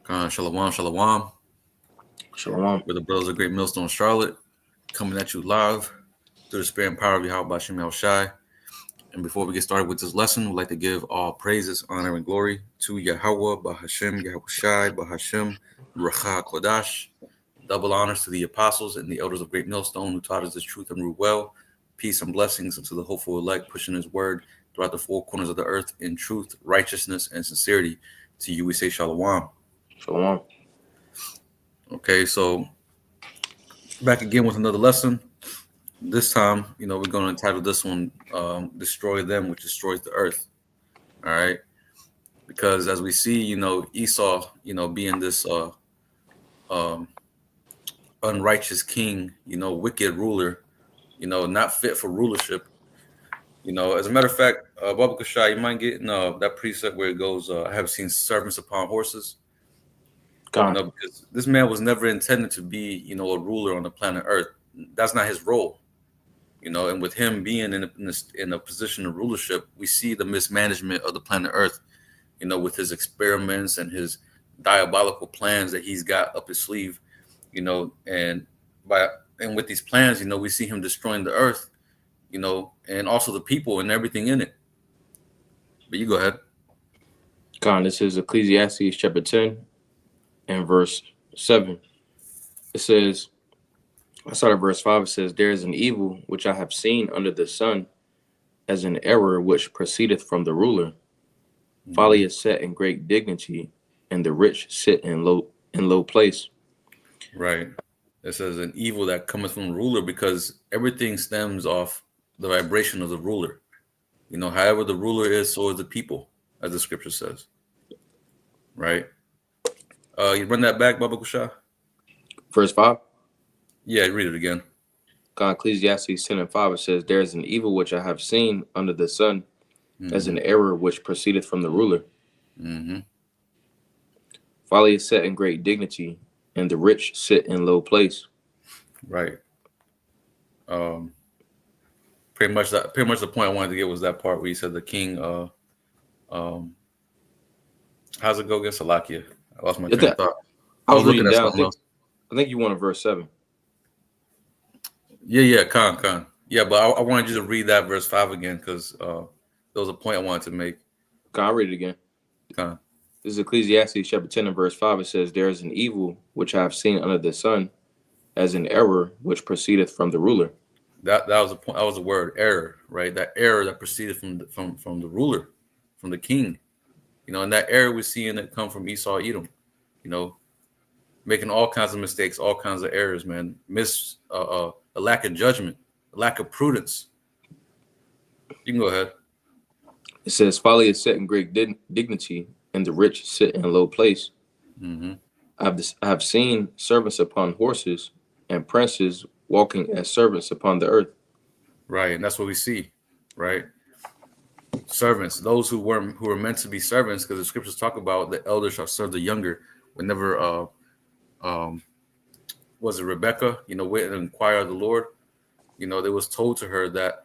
Shalom, shalom. Shalom. We're the Brothers of Great Millstone, Charlotte, coming at you live through the spirit and power of Yahweh Bashim Yahweh Shai. And before we get started with this lesson, we'd like to give all praises, honor, and glory to Yahweh, Bahashem, Yahweh Shai, Bahashem, Racha Kodash. Double honors to the apostles and the elders of Great Millstone who taught us this truth and rule well. Peace and blessings unto the hopeful elect, pushing his word throughout the four corners of the earth in truth, righteousness, and sincerity. To you we say shalom. Shalom. Okay, so back again with another lesson. This time, we're going to entitle this one Destroy Them, which destroys the earth. All right. Because as we see, Esau, being this unrighteous king, wicked ruler, not fit for rulership. As a matter of fact, Baba Kashai, you mind getting that precept where it goes, I have seen servants upon horses. Because this man was never intended to be, a ruler on the planet Earth. That's not his role, and with him being in a position of rulership, we see the mismanagement of the planet Earth, with his experiments and his diabolical plans that he's got up his sleeve, and with these plans, we see him destroying the earth, and also the people and everything in it. But you go ahead. This is Ecclesiastes chapter 10 and verse 7. It says, I started verse 5. It says, there is an evil which I have seen under the sun, as an error which proceedeth from the ruler. Folly is set in great dignity, and the rich sit in low place. Right. It says an evil that cometh from the ruler, because everything stems off the vibration of the ruler. However the ruler is, so is the people, as the scripture says. Right. You run that back, Baba Kusha? Verse 5? Yeah, read it again. Ecclesiastes 10 and 5, it says, there is an evil which I have seen under the sun, as an error which proceedeth from the ruler. Folly is set in great dignity, and the rich sit in low place. Right. Pretty much the point I wanted to get was that part where you said the king. How's it go against Salakia? I lost my train of thought. I was looking down. I think you wanted verse 7. Yeah, Khan. Yeah, but I wanted you to read that verse 5 again, because there was a point I wanted to make. I'll read it again. Khan. This is Ecclesiastes chapter 10 and verse 5. It says, there is an evil which I have seen under the sun, as an error which proceedeth from the ruler. That was the point. That was the word error, right? That error that proceeded from the ruler, from the king. And that error we're seeing that come from Esau, Edom. Making all kinds of mistakes, all kinds of errors, man. A lack of judgment, a lack of prudence. You can go ahead. It says, folly is set in great dignity, and the rich sit in low place. I have seen servants upon horses, and princes walking as servants upon the earth. Right, and that's what we see, right? Servants, those who were meant to be servants, because the scriptures talk about the elder shall serve the younger. Whenever was it Rebecca, went and inquire of the Lord, it was told to her that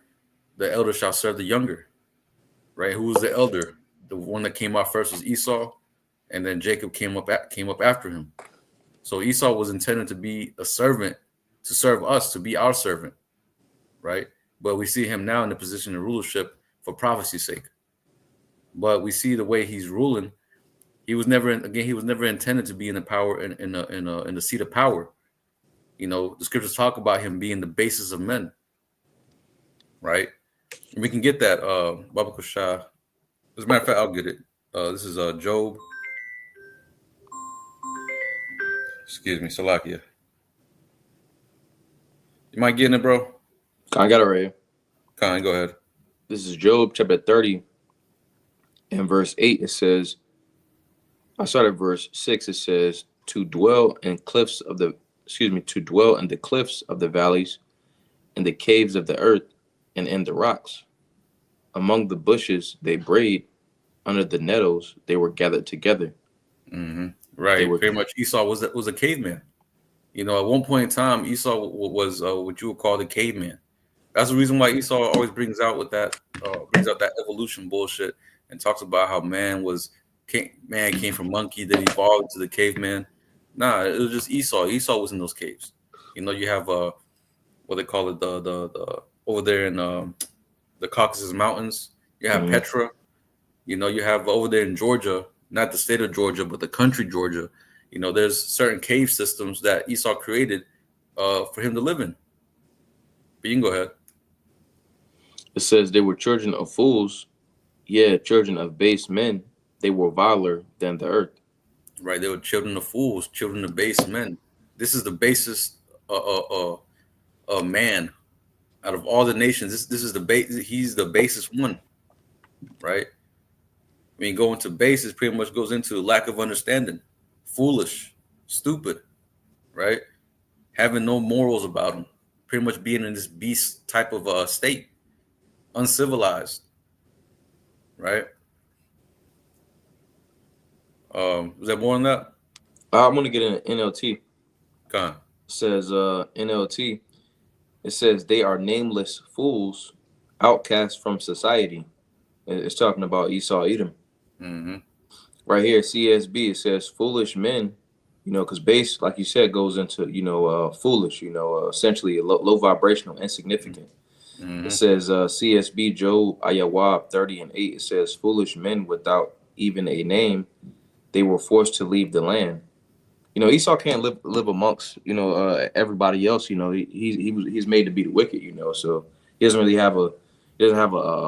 the elder shall serve the younger, right? Who was the elder? The one that came out first was Esau, and then Jacob came up after him. So Esau was intended to be a servant, to serve us, to be our servant, right? But we see him now in the position of rulership for prophecy's sake. But we see the way he's ruling. He was never intended to be in the power in the seat of power. The scriptures talk about him being the basis of men, right? And we can get that, Baba Kushah. As a matter of fact, I'll get it. This is Job. Excuse me, Salakia. You mind getting it, bro? I got it right here. Go ahead. This is Job chapter 30 and verse 8. It says, I started verse 6. It says, to dwell in the cliffs of the valleys, in the caves of the earth, and in the rocks. Among the bushes they brayed, under the nettles they were gathered together. Right. Pretty much Esau was a caveman. At one point in time, Esau was what you would call the caveman. That's the reason why Esau always brings out that evolution bullshit and talks about how man was Man came from monkey, then evolved into the caveman. Nah, it was just Esau. Esau was in those caves. You know, you have what they call it, the over there in the Caucasus Mountains. You have Mhm. Petra. You know, you have over there in Georgia, not the state of Georgia, but the country Georgia. You know, there's certain cave systems that Esau created for him to live in. But you can go ahead. It says they were children of fools, yeah, children of base men. They were viler than the earth. Right? They were children of fools, children of base men. This is the basest man out of all the nations. This is the base. He's the basest one, right? I mean, going to basis pretty much goes into lack of understanding, foolish, stupid, right? Having no morals about him, pretty much being in this beast type of state, uncivilized, right? Was there more on that? I'm gonna get an NLT. It Con. says NLT. It says they are nameless fools, outcasts from society. It's talking about Esau Edom. Mm-hmm. Right here, CSB, it says foolish men, you know, because base, like you said, goes into, you know, foolish, you know, essentially low vibrational, insignificant. Mm-hmm. It says CSB Job Ayawab 30 and 8. It says foolish men without even a name, they were forced to leave the land. You know, Esau can't live amongst, you know, everybody else. You know, he's made to be the wicked. You know, so he doesn't really have a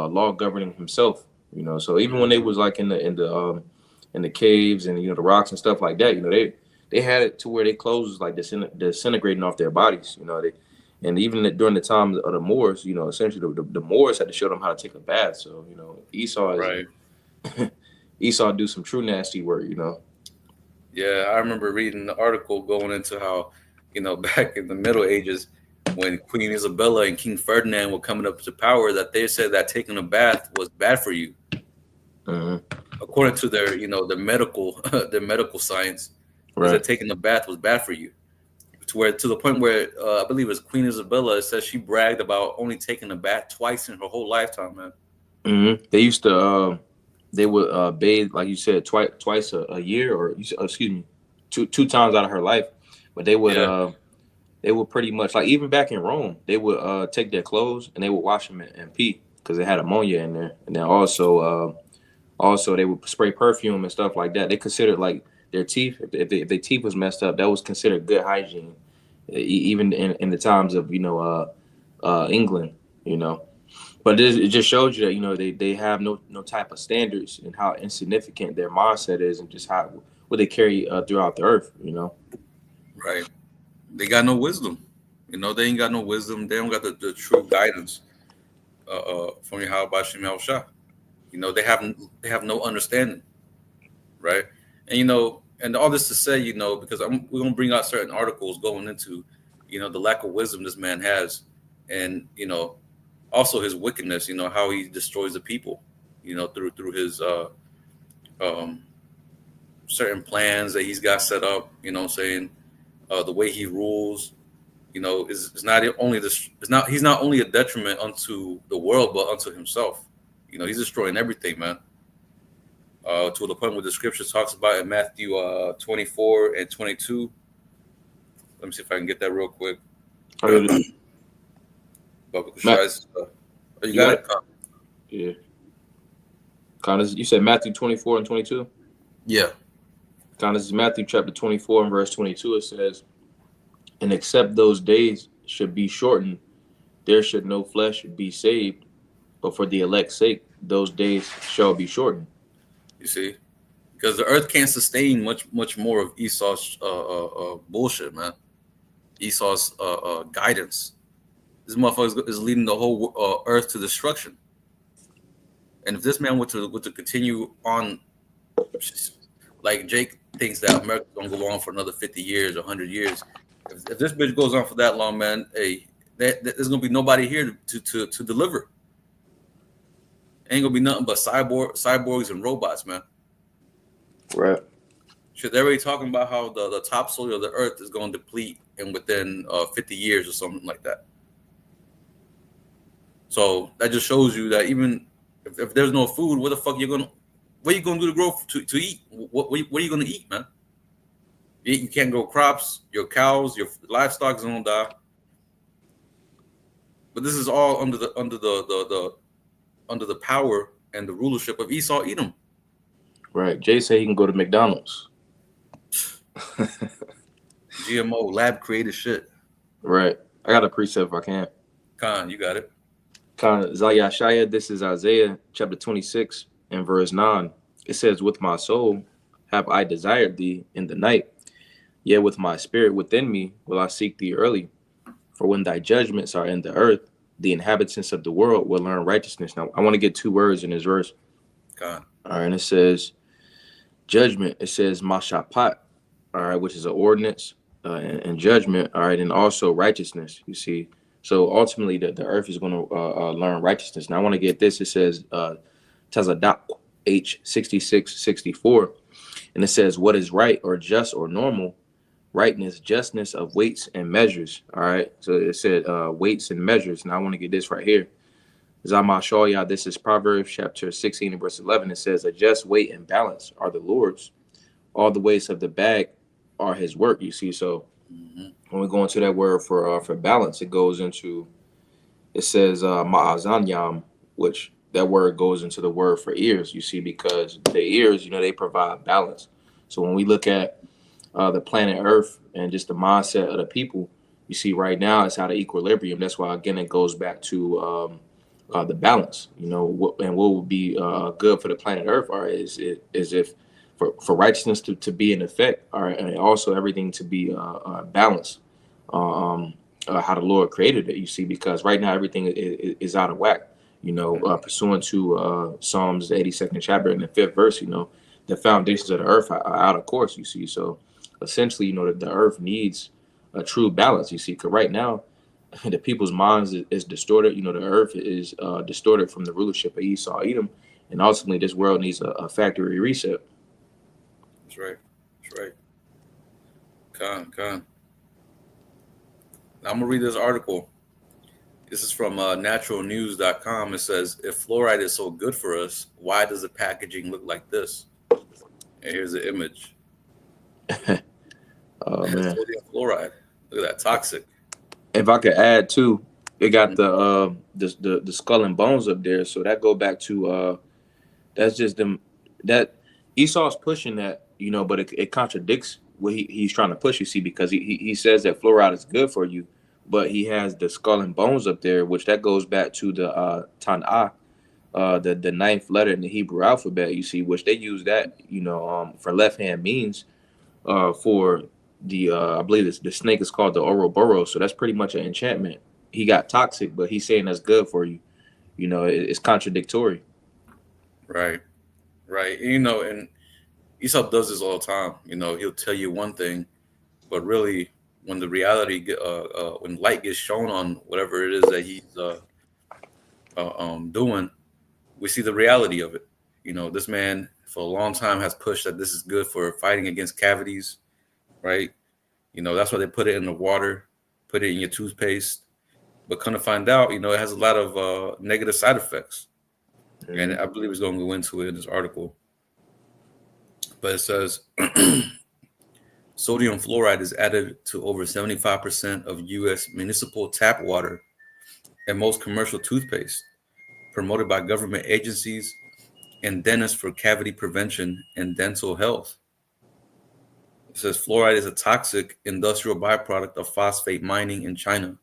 law governing himself. You know, so even when they was like in the caves and, you know, the rocks and stuff like that, you know, they had it to where their clothes was like disintegrating off their bodies. You know, and even during the time of the Moors, you know, essentially the Moors had to show them how to take a bath. So, you know, Right. Esau do some true nasty work. You know. Yeah, I remember reading the article going into how, you know, back in the Middle Ages, when Queen Isabella and King Ferdinand were coming up to power, that they said that taking a bath was bad for you, according to their, you know, their medical science. They said Right. taking a bath was bad for you, to the point where I believe it was Queen Isabella says she bragged about only taking a bath twice in her whole lifetime, man. They used to they would bathe, like you said, twice a year, or excuse me, two times out of her life. But Yeah, they would pretty much, like, even back in Rome, they would take their clothes and they would wash them and pee because they had ammonia in there. And then also they would spray perfume and stuff like that. They considered, like, their teeth, if their teeth was messed up, that was considered good hygiene, even in the times of, you know, England, you know. But it just shows you that, you know, they have no type of standards, and how insignificant their mindset is, and just how what they carry throughout the earth, you know. right. They got no wisdom. You know, they ain't got no wisdom. They don't got the true guidance from Yahweh Bashim Yahushua. You know, they have no understanding, right? And you know, and all this to say, you know, because we're gonna bring out certain articles going into, you know, the lack of wisdom this man has, and you know, also his wickedness. You know, how he destroys the people. You know, through his um, certain plans that he's got set up. You know, what I'm saying the way he rules. You know, is not only this. It's not. He's not only a detriment unto the world, but unto himself. You know, he's destroying everything, man. To the point where the scripture talks about in Matthew 24 and 22. Let me see if I can get that real quick. But Matt, oh, you you got got it? it? Yeah. Kind of, you said Matthew 24 and 22. Yeah. Kind of, Matthew chapter 24 and verse 22. It says, "And except those days should be shortened, there should no flesh be saved. But for the elect's sake, those days shall be shortened." You see? Because the earth can't sustain much more of Esau's bullshit, man. Esau's guidance. This motherfucker is leading the whole earth to destruction. And if this man were to continue on, like Jake thinks that America's gonna go on for another 50 years or 100 years. If this bitch goes on for that long, man, hey, there's gonna be nobody here to deliver. Ain't gonna be nothing but cyborgs and robots, man. Right. Shit, they're already talking about how the topsoil of the earth is going to deplete in within 50 years or something like that. So that just shows you that even if there's no food, where the fuck you gonna what are you gonna do to grow to eat? What are you gonna eat, man? You can't grow crops. Your cows, your livestock is gonna die. But this is all under the power and the rulership of Esau Edom. Right. Jay said he can go to McDonald's. GMO lab created shit. Right. I got a precept if I can. Khan, you got it. Khan Zayashaya, this is Isaiah chapter 26 and verse 9. It says, with my soul have I desired thee in the night, yet with my spirit within me will I seek thee early. For when thy judgments are in the earth, the inhabitants of the world will learn righteousness. Now, I want to get two words in this verse. Khan. All right, and it says judgment. It says mashapat, all right, which is an ordinance, and judgment, all right, and also righteousness, you see. So ultimately, the earth is going to learn righteousness. Now, I want to get this. It says Tazadak H6664, and it says, what is right or just or normal? Rightness, justness of weights and measures. All right. So it said weights and measures. Now I want to get this right here. Zamashaya, this is Proverbs chapter 16 and verse 11. It says, a just weight and balance are the Lord's. All the weights of the bag are his work. You see, so when we go into that word for balance, it goes into, it says ma'azanyam, which that word goes into the word for ears, you see, because the ears, they provide balance. So when we look at the planet Earth and just the mindset of the people, you see right now it's out of equilibrium. That's why, again, it goes back to the balance, what would be good for the planet Earth is if for righteousness to be in effect, all right, and also everything to be balanced, how the Lord created it, you see, because right now everything is out of whack, pursuant to Psalms, the 82nd chapter and the 5th verse, the foundations of the earth are out of course, you see. So essentially, the earth needs a true balance, you see, because right now the people's minds is distorted. The earth is distorted from the rulership of Esau Edom, and ultimately this world needs a factory reset. That's right. That's right. Con. Now I'm gonna read this article. This is from naturalnews.com. It says, if fluoride is so good for us, why does the packaging look like this? And here's the image. Oh man, sodium fluoride. Look at that, toxic. If I could add too, it got the skull and bones up there, so that go back to that's just them that Esau's pushing that, but it contradicts what he's trying to push, you see, because he says that fluoride is good for you, but he has the skull and bones up there, which that goes back to the Tan'ah, the ninth letter in the Hebrew alphabet, you see, which they use that, for left hand means for the I believe the snake is called the Ouroboros, so that's pretty much an enchantment. He got toxic, but he's saying that's good for you. It's contradictory. Right. And Esau does this all the time. He'll tell you one thing, but really, when the reality, when light gets shown on whatever it is that he's doing, we see the reality of it. This man for a long time has pushed that this is good for fighting against cavities, right? That's why they put it in the water, put it in your toothpaste. But kind of find out, it has a lot of negative side effects. Mm-hmm. And I believe it's going to go into it in this article. But it says sodium fluoride is added to over 75% of U.S. municipal tap water and most commercial toothpaste, promoted by government agencies and dentists for cavity prevention and dental health. It says fluoride is a toxic industrial byproduct of phosphate mining in China,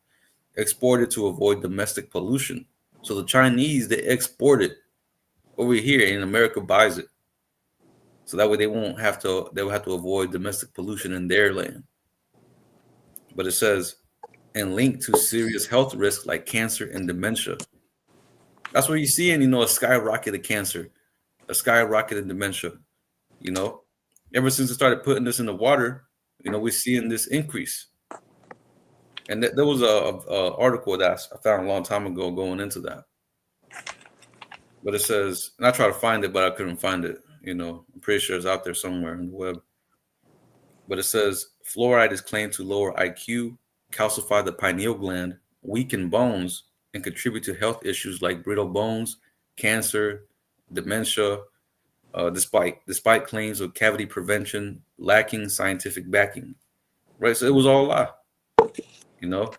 exported to avoid domestic pollution. So the Chinese, they export it over here, and America buys it. So that way they will have to avoid domestic pollution in their land. But it says, and linked to serious health risks like cancer and dementia. That's what you're seeing, a skyrocket of cancer, a skyrocket of dementia, Ever since they started putting this in the water, we're seeing this increase. And there was a article that I found a long time ago going into that. But it says, and I tried to find it, but I couldn't find it. I'm pretty sure it's out there somewhere on the web. But it says fluoride is claimed to lower IQ, calcify the pineal gland, weaken bones, and contribute to health issues like brittle bones, cancer, dementia, despite claims of cavity prevention lacking scientific backing. Right, so it was all a lie. You know,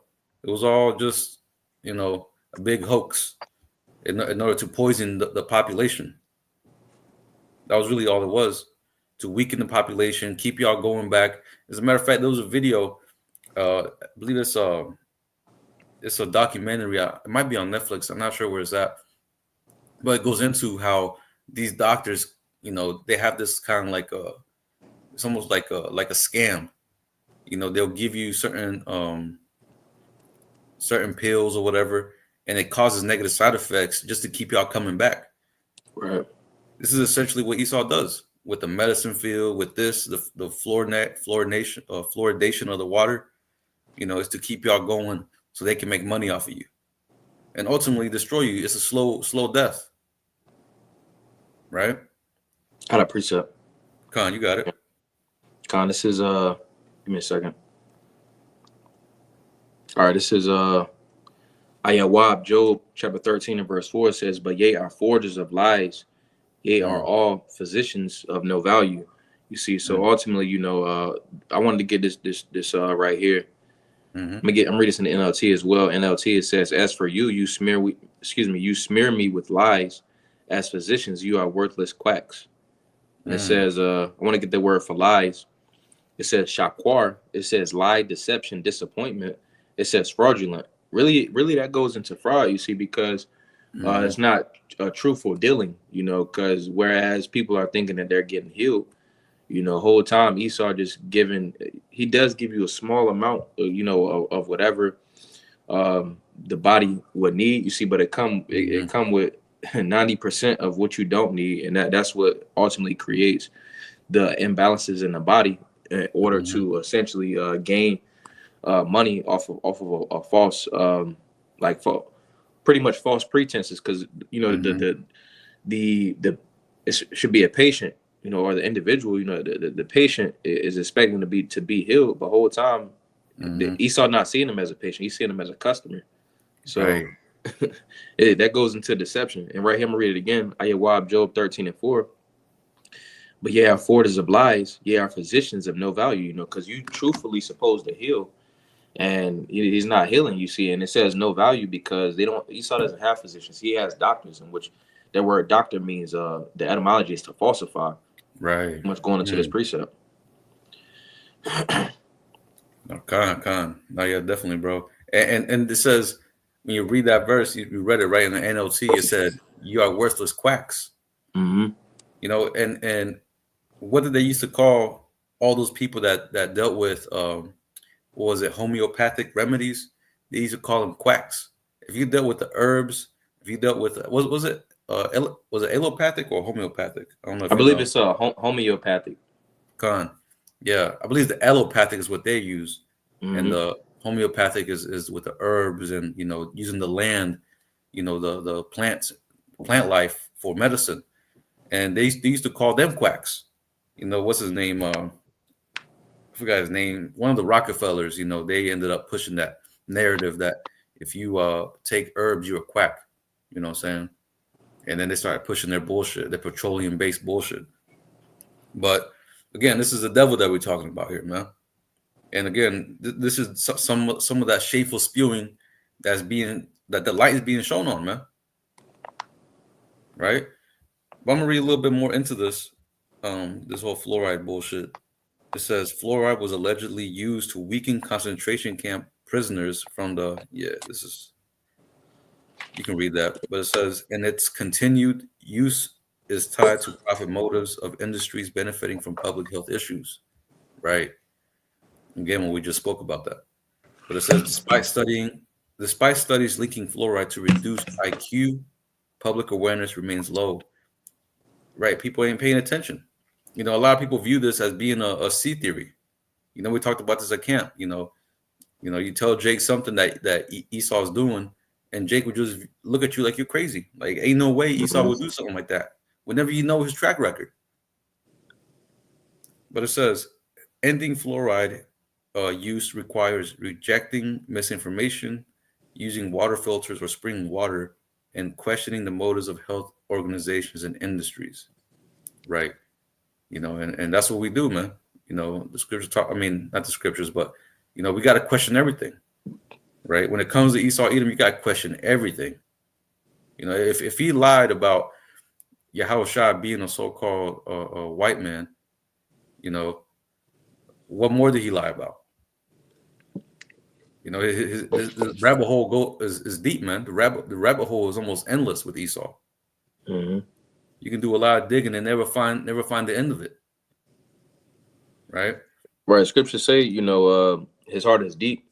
it was all just a big hoax in order to poison the population. That was really all it was, to weaken the population, keep y'all going back. As a matter of fact, there was a video. I believe it's a documentary. It might be on Netflix. I'm not sure where it's at, but it goes into how these doctors, they have this kind of like it's almost like a scam. They'll give you certain pills or whatever, and it causes negative side effects just to keep y'all coming back. Right. This is essentially what Esau does with the medicine field, with this, the fluoridation of the water, is to keep y'all going so they can make money off of you and ultimately destroy you. It's a slow death. Right? I got a precept. Khan, you got it. Khan, this is give me a second. All right, this is Ayawab, Job chapter 13 and verse 4 says, "But ye are forgers of lies, ye are all physicians of no value." You see, so ultimately, I wanted to get this right here. I'm reading this in the NLT as well. NLT, it says, "As for you, you smear me with lies. As physicians, you are worthless quacks." And it says, I want to get the word for lies. It says shakwar. It says lie, deception, disappointment. It says fraudulent. Really, that goes into fraud, you see, because it's not a truthful dealing, because whereas people are thinking that they're getting healed, whole time Esau just he does give you a small amount, of whatever the body would need, you see, but it come with 90% of what you don't need, and that's what ultimately creates the imbalances in the body in order to essentially gain money off of a false, pretty much false pretenses, because the it should be a patient, or the individual, the patient is expecting to be healed, but the whole time Esau not seeing him as a patient, he's seeing him as a customer. So right. that goes into deception. And right here, I'm gonna read it again. Ayawab, Job 13 and 4. "But ye are forgers of lies, ye are physicians of no value," because you truthfully supposed to heal, and he's not healing, you see. And it says no value because Esau doesn't have physicians, he has doctors, in which that word doctor means the etymology is to falsify. Right. Much going into this precept. No, Khan. No, yeah, definitely, bro. And it says, when you read that verse, you read it right in the NLT. It said, "You are worthless quacks." And what did they used to call all those people that dealt with what was it, homeopathic remedies? They used to call them quacks. If you dealt with the herbs, if you dealt with was it allopathic or homeopathic? I don't know. If I believe it's homeopathic. Khan. Yeah, I believe the allopathic is what they use, and the homeopathic is with the herbs and using the land, the plant life for medicine, and they used to call them quacks. What's his name? I forgot his name. One of the Rockefellers. They ended up pushing that narrative that if you take herbs, you're a quack. You know what I'm saying? And then they started pushing their bullshit, their petroleum-based bullshit. But again, this is the devil that we're talking about here, man. And again, this is some of that shameful spewing that the light is being shown on, man. Right? But I'm gonna read a little bit more into this whole fluoride bullshit. It says fluoride was allegedly used to weaken concentration camp prisoners from you can read that, but it says, and its continued use is tied to profit motives of industries benefiting from public health issues. Right. Again, when we just spoke about that. But it says, despite studies linking fluoride to reduce IQ, public awareness remains low. Right. People ain't paying attention. A lot of people view this as being a sea theory. We talked about this at camp. You tell Jake something that Esau's doing, and Jake would just look at you like you're crazy. Like, ain't no way Esau would do something like that. Whenever you know his track record. But it says, ending fluoride use requires rejecting misinformation, using water filters or spring water, and questioning the motives of health organizations and industries. right? And that's what we do, man. The scriptures talk. I mean, not the scriptures, but we got to question everything, right? When it comes to Esau Edom, you got to question everything. If he lied about Yahushua being a so-called white man, what more did he lie about? His rabbit hole is deep, man. The rabbit hole is almost endless with Esau. Mm-hmm. You can do a lot of digging and never find the end of it, right? Right. Scriptures say, his heart is deep.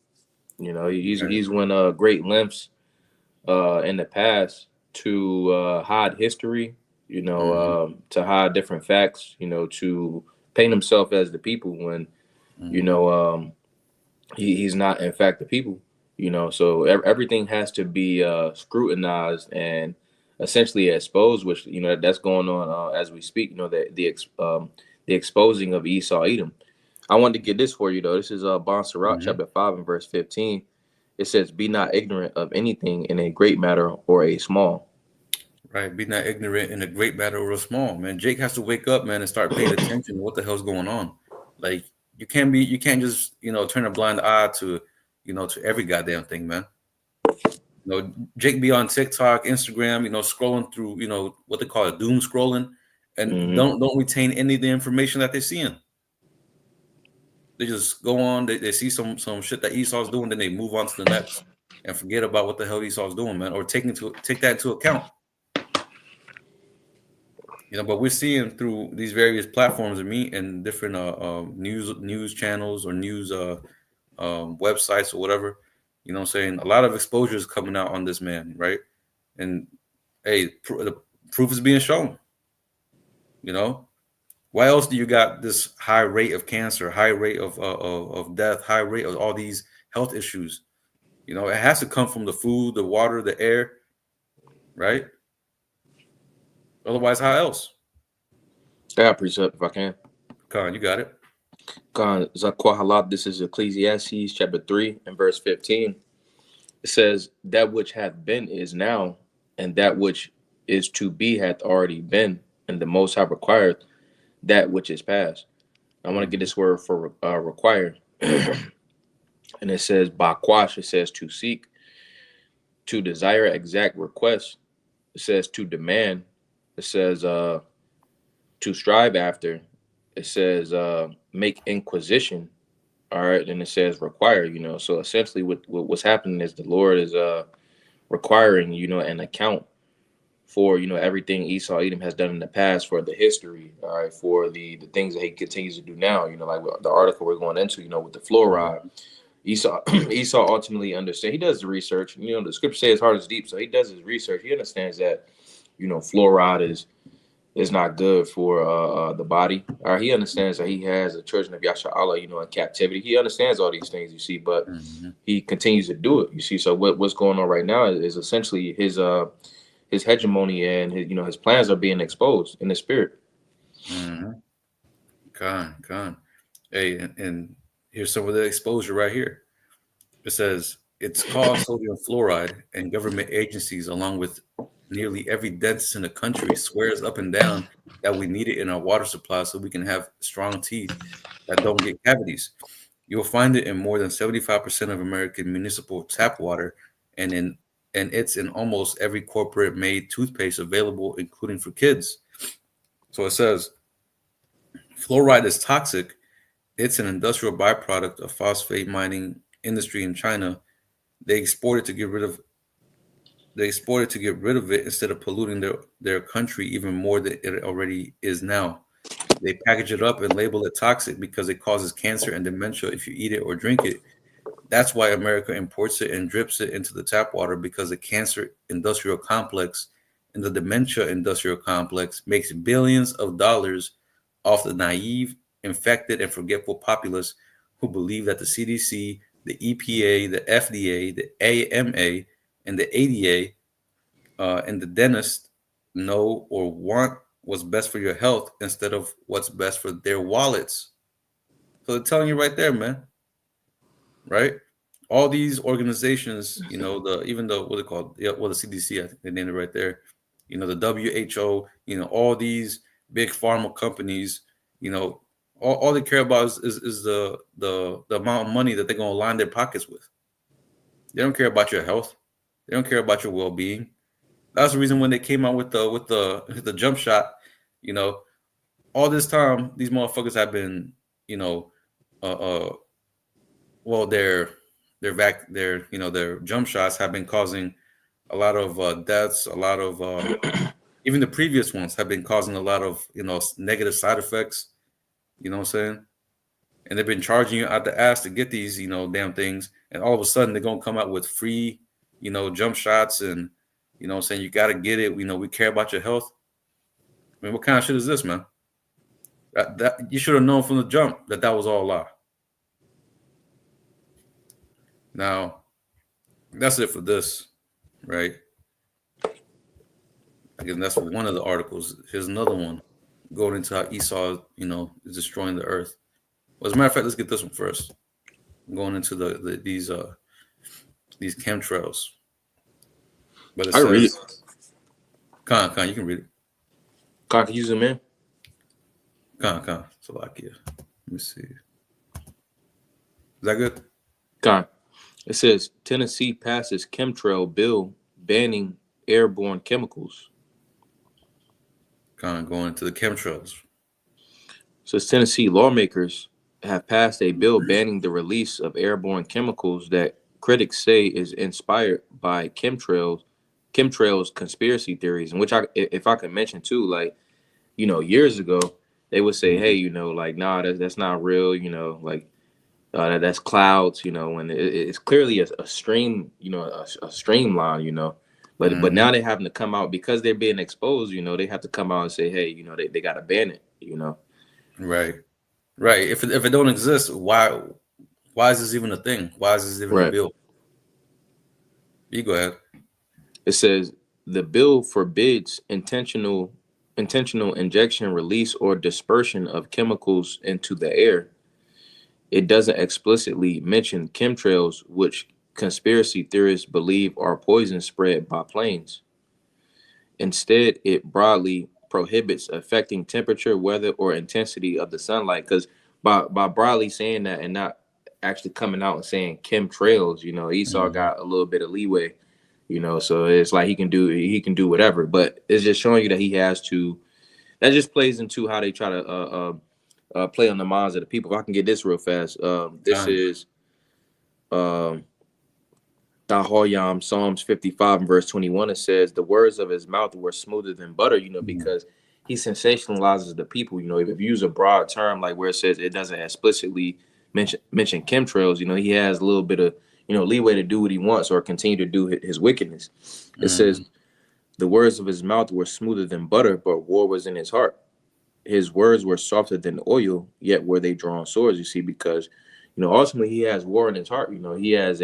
He's went great lengths in the past to hide history, to hide different facts, to paint himself as the people when, he's not in fact the people, so everything has to be scrutinized and essentially exposed, which, that's going on as we speak, the exposing of Esau Edom. I wanted to get this for you, though. This is Bon Sirach, chapter 5 and verse 15. It says, be not ignorant of anything in a great matter or a small. Right. Be not ignorant in a great matter or a small, man. Jake has to wake up, man, and start paying attention to what the hell's going on. Like, you can't just, turn a blind eye to, to every goddamn thing, man. Jake be on TikTok, Instagram, scrolling through, what they call it, doom scrolling, and don't retain any of the information that they're seeing. They just go on, they see some shit that Esau's doing, then they move on to the next and forget about what the hell Esau's doing, man, or take that into account. But we're seeing through these various platforms and different news channels or news websites or whatever, I'm saying, a lot of exposure is coming out on this man, right? And hey, the proof is being shown. Why else do you got this high rate of cancer, high rate of death, high rate of all these health issues? It has to come from the food, the water, the air, right? Otherwise, how else? Yeah, precept if I can. Khan, you got it. Khan, Zakwahalat, this is Ecclesiastes chapter 3 and verse 15. It says, that which hath been is now, and that which is to be hath already been, and the Most High required that which is past. I want to get this word for require. And it says, Bakwash, it says to seek, to desire exact request. It says to demand. It says to strive after. It says make inquisition. All right. And it says require, So essentially what's happening is the Lord is requiring, an account for, everything Esau Edom has done in the past, for the history, all right, for the things that he continues to do now, like the article we're going into, with the fluoride. Esau ultimately understands. He does the research. The scripture says his heart is deep, so he does his research. He understands that, fluoride is not good for the body. All right, he understands that he has a children of Yasha'Allah, in captivity. He understands all these things, you see, but he continues to do it, you see. So what's going on right now is essentially his hegemony and his plans are being exposed in the spirit. Con. Hey, and here's some of the exposure right here. It says it's called sodium fluoride, and government agencies, along with nearly every dentist in the country, swears up and down that we need it in our water supply so we can have strong teeth that don't get cavities. You'll find it in more than 75% of American municipal tap water, and it's in almost every corporate-made toothpaste available, including for kids. So it says fluoride is toxic. It's an industrial byproduct of phosphate mining industry in China. They export it to get rid of it instead of polluting their country even more than it already is now. They package it up and label it toxic because it causes cancer and dementia if you eat it or drink it. That's why America imports it and drips it into the tap water, because the cancer industrial complex and the dementia industrial complex makes billions of dollars off the naive, infected, and forgetful populace who believe that the CDC, the EPA, the FDA, the AMA, and the ADA and the dentist know or want what's best for your health instead of what's best for their wallets. So they're telling you right there, man. Right? All these organizations, what they call, the CDC, I think they named it right there. The WHO, all these big pharma companies, you know, all they care about is the amount of money that they're gonna line their pockets with. They don't care about your health. They don't care about your well-being. That's the reason when they came out with the jump shot, you know, all this time these motherfuckers have been, you know, well, their jump shots have been causing a lot of deaths, a lot of even the previous ones have been causing a lot of, you know, negative side effects. You know what I'm saying? And they've been charging you out the ass to get these, you know, damn things. And all of a sudden they're gonna come out with free, you know, jump shots, and you know what I'm saying, you gotta get it. We know we care about your health. I mean, what kind of shit is this, man? That you should have known from the jump that was all a lie. Now, that's it for this, right? Again, that's one of the articles. Here's another one going into how Esau, you know, is destroying the earth. Well, as a matter of fact, let's get this one first. Going into these chemtrails. But it I says, read it. Khan, you can read it. Khan, can you zoom in? Khan, Slovakia. Let me see. Is that good? Khan. It says Tennessee passes chemtrail bill banning airborne chemicals. Khan, going into the chemtrails. So Tennessee lawmakers have passed a bill banning the release of airborne chemicals that critics say is inspired by chemtrails conspiracy theories, and which if I can mention too, like, you know, years ago they would say, hey, you know, like, nah, that's not real, you know, like that's clouds, you know, and it's clearly a stream, you know, a streamline, you know, but now they're having to come out because they're being exposed, you know, they have to come out and say, hey, you know, they got to ban it, you know. Right. If it don't exist, why is this even a thing? Why is this even a bill? You go ahead. It says the bill forbids intentional injection, release, or dispersion of chemicals into the air. It doesn't explicitly mention chemtrails, which conspiracy theorists believe are poison spread by planes. Instead, it broadly prohibits affecting temperature, weather, or intensity of the sunlight. Because by broadly saying that and not actually coming out and saying chemtrails, you know, Esau got a little bit of leeway, you know, so it's like he can do whatever. But it's just showing you that he has to. That just plays into how they try to play on the minds of the people. If I can get this real fast, this is Dahoyam, Psalms 55 and verse 21. It says, the words of his mouth were smoother than butter, you know, because he sensationalizes the people. You know, if you use a broad term like where it says it doesn't explicitly mention chemtrails, you know, he has a little bit of, you know, leeway to do what he wants or continue to do his wickedness. It says, the words of his mouth were smoother than butter, but war was in his heart. His words were softer than oil, yet were they drawn swords, you see, because, you know, ultimately he has war in his heart. You know, he has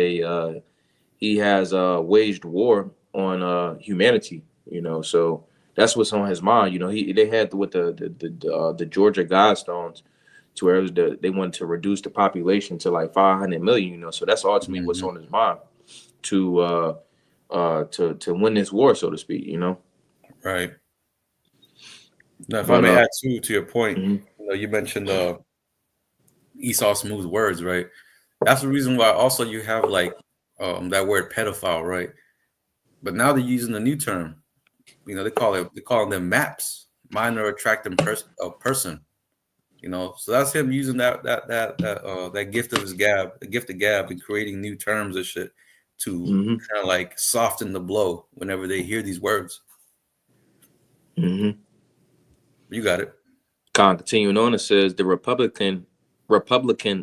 waged war on humanity, you know, so that's what's on his mind. You know, they had with the Georgia Guidestones to where they wanted to reduce the population to like 500 million, you know, so that's ultimately what's on his mind to win this war, so to speak, you know. Right. Now, if I may add to your point, you know, you mentioned Esau smooth words, right? That's the reason why also you have like that word pedophile, right? But now they're using the new term. You know, they're calling them MAPS, minor attracting person. You know, so that's him using that gift of his gab, the gift of gab, and creating new terms and shit to kind of like soften the blow whenever they hear these words. You got it. Continuing on, it says the Republican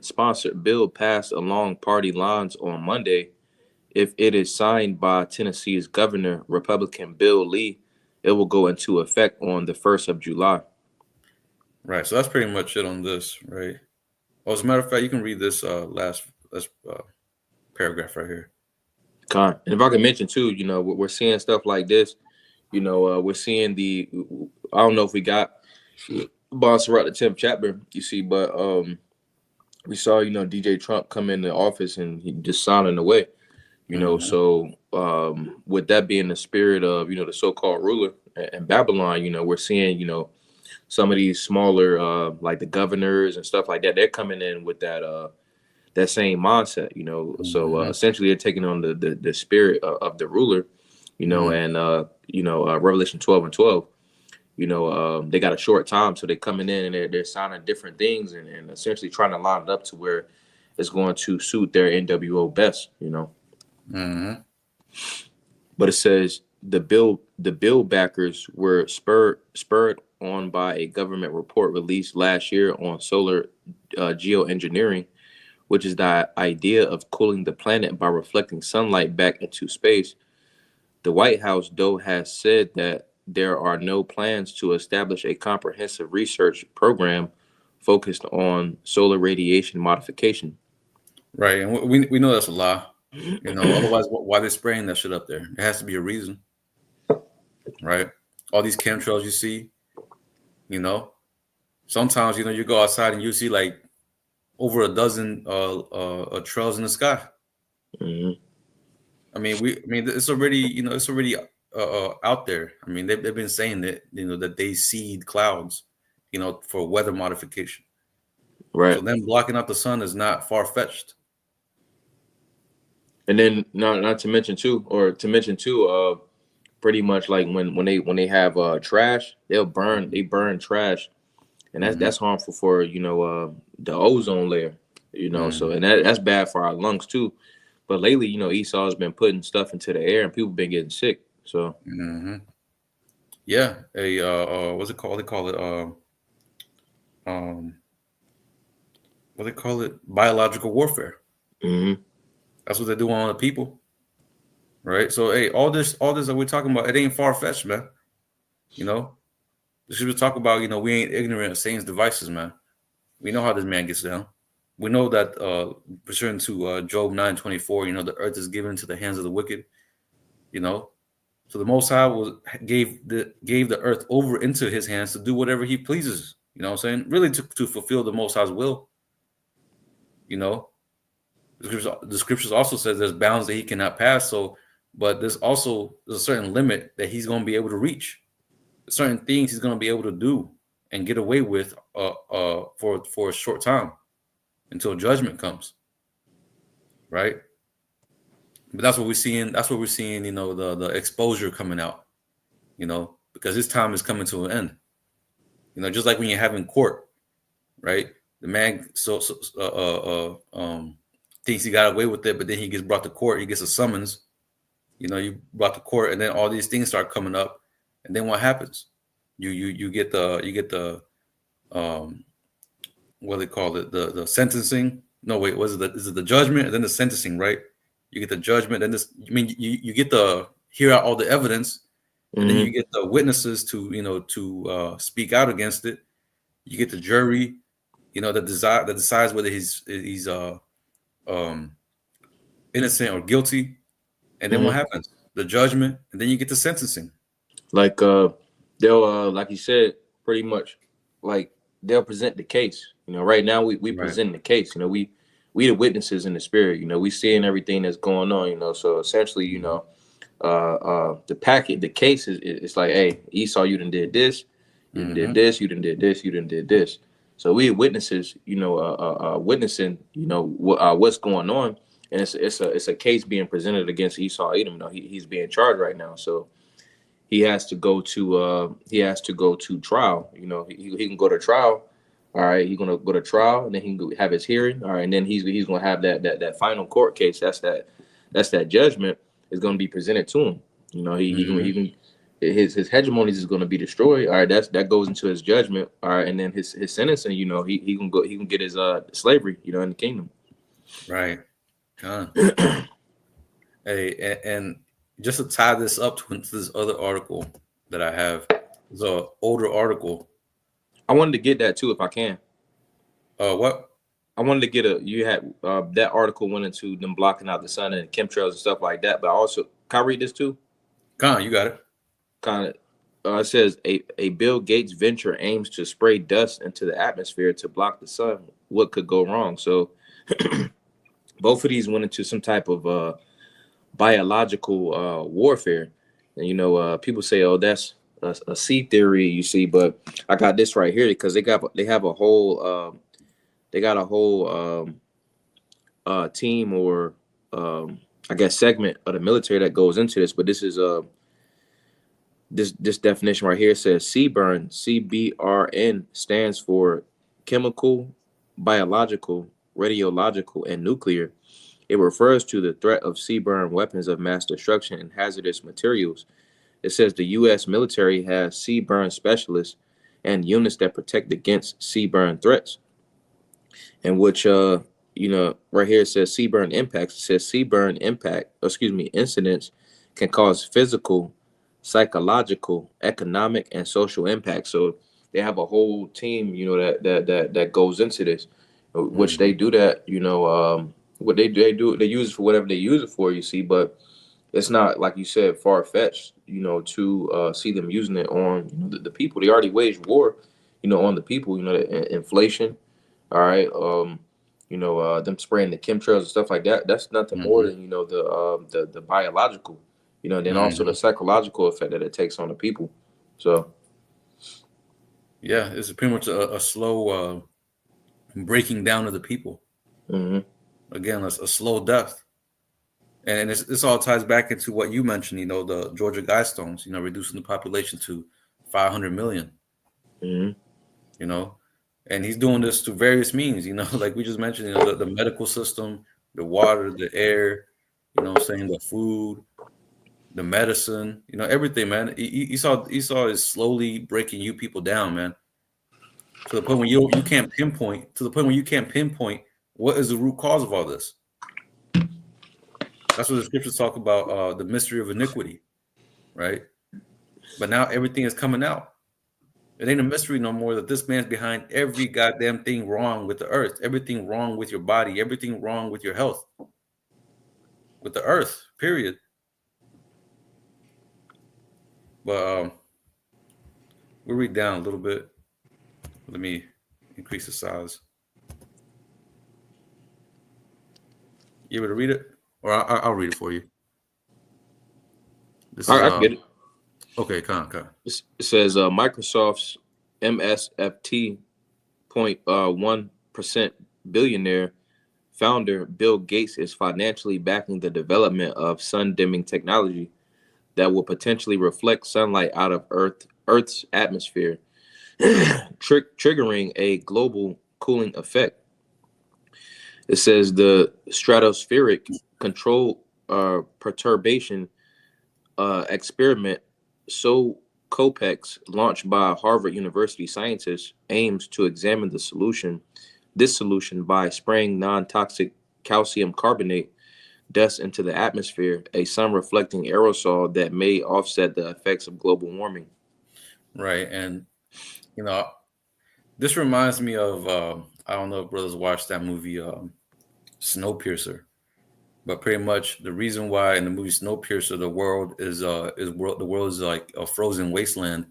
sponsored bill passed along party lines on Monday. If it is signed by Tennessee's governor, Republican Bill Lee, it will go into effect on the 1st of July. Right. So that's pretty much it on this, right? Well, as a matter of fact, you can read this last paragraph right here. And if I can mention too, you know, we're seeing stuff like this. You know, we're seeing I don't know if we got Montserrat the 10th chapter, you see, but we saw, you know, DJ Trump come in the office and he just signing away, you know. So with that being the spirit of, you know, the so-called ruler in Babylon, you know, we're seeing, you know, some of these smaller, like the governors and stuff like that, they're coming in with that same mindset, you know. So Mhm. essentially, they're taking on the spirit of the ruler, you know, Mhm. and Revelation 12:12. You know, they got a short time, so they're coming in and they're signing different things and essentially trying to line it up to where it's going to suit their NWO best, you know. Mhm. But it says the bill backers were spurred on by a government report released last year on solar geoengineering, which is the idea of cooling the planet by reflecting sunlight back into space. The White House, though, has said that there are no plans to establish a comprehensive research program focused on solar radiation modification. Right, and we know that's a lie. You know, otherwise, why they spraying that shit up there? It has to be a reason, right? All these chemtrails you see, you know, sometimes you know you go outside and you see like over a dozen trails in the sky. Mhm. I mean, it's already you know it's already out there. I mean, they've been saying that you know that they seed clouds, you know, for weather modification. So Right. them blocking out the sun is not far fetched. And then not to mention too, pretty much like when they have trash, they burn trash, and that's Hmm. that's harmful for the ozone layer, you know. So Hmm. and that's bad for our lungs too. But lately, you know, Esau has been putting stuff into the air, and people been getting sick. So, Hmm. Yeah, a what's it called? They call it um what they call it biological warfare. mhm. That's what they're doing on the people, right? So hey, all this that we're talking about, it ain't far fetched, man. You know, we should talk about you know we ain't ignorant of Satan's devices, man. We know how this man gets down. We know that pursuant to Job 9:24, you know, the earth is given into the hands of the wicked, you know. So the Most High gave the earth over into his hands to do whatever he pleases. You know what I'm saying? Really to fulfill the Most High's will, you know. The scriptures also says there's bounds that he cannot pass. So, but there's a certain limit that he's going to be able to reach. There's certain things he's going to be able to do and get away with for a short time until judgment comes, right? But that's what we're seeing. That's what we're seeing. You know, the exposure coming out. You know, because his time is coming to an end. You know, just like when you're having court, right? The man thinks he got away with it, but then he gets brought to court. He gets a summons. You know, you brought to court, and then all these things start coming up, and then what happens? You get the um what do they call it the sentencing. No, wait, was it is it the judgment and then the sentencing, right? You get the judgment, and this. I mean, you get the hear out all the evidence, and then you Mhm. get the witnesses to you know to speak out against it. You get the jury, you know, that decides whether he's um innocent or guilty, and then what Mhm. happens? The judgment, and then you get the sentencing. Like they'll like you said, pretty much like they'll present the case. You know, right now we Right. present the case. You know, we the witnesses in the spirit. You know, we seeing everything that's going on. You know, so essentially, you Mhm. know, the case is it's like, hey, Esau, you done did this, you done did Mhm. this, you done did this, you done did this. So we witnesses, you know, witnessing, you know, what's going on, and it's a case being presented against Esau Edom. You know, he's being charged right now, so he has to go to trial. You know, he can go to trial. All right, he's gonna go to trial, and then he can have his hearing. All right, and then he's gonna have that final court case. That's that judgment is gonna be presented to him. You know, he Mhm. can his hegemony is gonna be destroyed. All right, that goes into his judgment. All right, and then his sentencing. You know, he can get his slavery. You know, in the kingdom. Right. Con. Hey, and just to tie this up to this other article that I have, it's a older article. I wanted to get that too if I can. What? I wanted to get you had that article went into them blocking out the sun and chemtrails and stuff like that. But also, can I read this too? Con, you got it. Kind of, it says a Bill Gates venture aims to spray dust into the atmosphere to block the sun. What could go wrong? So both of these went into some type of biological warfare. And people say, oh, a sea theory, you see, but I got this right here because they have a whole they got a whole team or I guess segment of the military that goes into this. But this is this definition right here says CBRN, CBRN stands for chemical, biological, radiological, and nuclear. It refers to the threat of CBRN weapons of mass destruction and hazardous materials. It says the U.S. military has CBRN specialists and units that protect against CBRN threats. And which, right here it says CBRN impacts. It says CBRN incidents can cause physical, psychological, economic, and social impact. So they have a whole team, that goes into this, which they do that, what they do, they use it for whatever they use it for, you see, but it's not, like you said, far-fetched, to see them using it on the people. They already waged war, on the people, the inflation, all right, them spraying the chemtrails and stuff like that. That's nothing more than, the biological, then also the psychological effect that it takes on the people. So yeah, it's pretty much a slow breaking down of the people. Again, a slow death. And this all ties back into what you mentioned, the Georgia Guidestones, reducing the population to 500 million, and he's doing this through various means, like we just mentioned, the medical system, the water, the air, saying the food, the medicine, everything, man. Esau is slowly breaking you people down, man, to the point where you can't pinpoint what is the root cause of all this. That's what the scriptures talk about, the mystery of iniquity, right? But now everything is coming out. It ain't a mystery no more that this man's behind every goddamn thing wrong with the earth, everything wrong with your body, everything wrong with your health, with the earth, period. But we'll read down a little bit. Let me increase the size. You able to read it? Or I'll read it for you. This I get it. Okay, come on. It says Microsoft's MSFT 0.1% billionaire founder Bill Gates is financially backing the development of sun dimming technology that will potentially reflect sunlight out of Earth's atmosphere, triggering a global cooling effect. It says the stratospheric control perturbation experiment, COPEX, launched by Harvard University scientists, aims to examine this solution by spraying non-toxic calcium carbonate dust into the atmosphere, a sun-reflecting aerosol that may offset the effects of global warming. Right, and this reminds me of I don't know if brothers watched that movie Snowpiercer, but pretty much the reason why in the movie Snowpiercer the world is like a frozen wasteland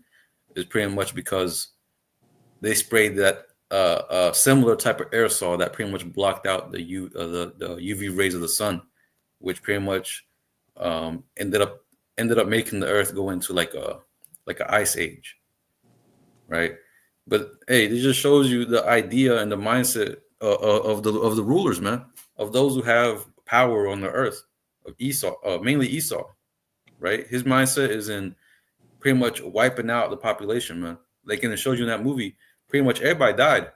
is pretty much because they sprayed that similar type of aerosol that pretty much blocked out the UV rays of the sun, which pretty much ended up making the earth go into like an ice age, right? But hey, it just shows you the idea and the mindset of the rulers, man, of those who have power on the earth, of Esau, mainly Esau, right? His mindset is in pretty much wiping out the population, man. Like, and it shows you in that movie, pretty much everybody died,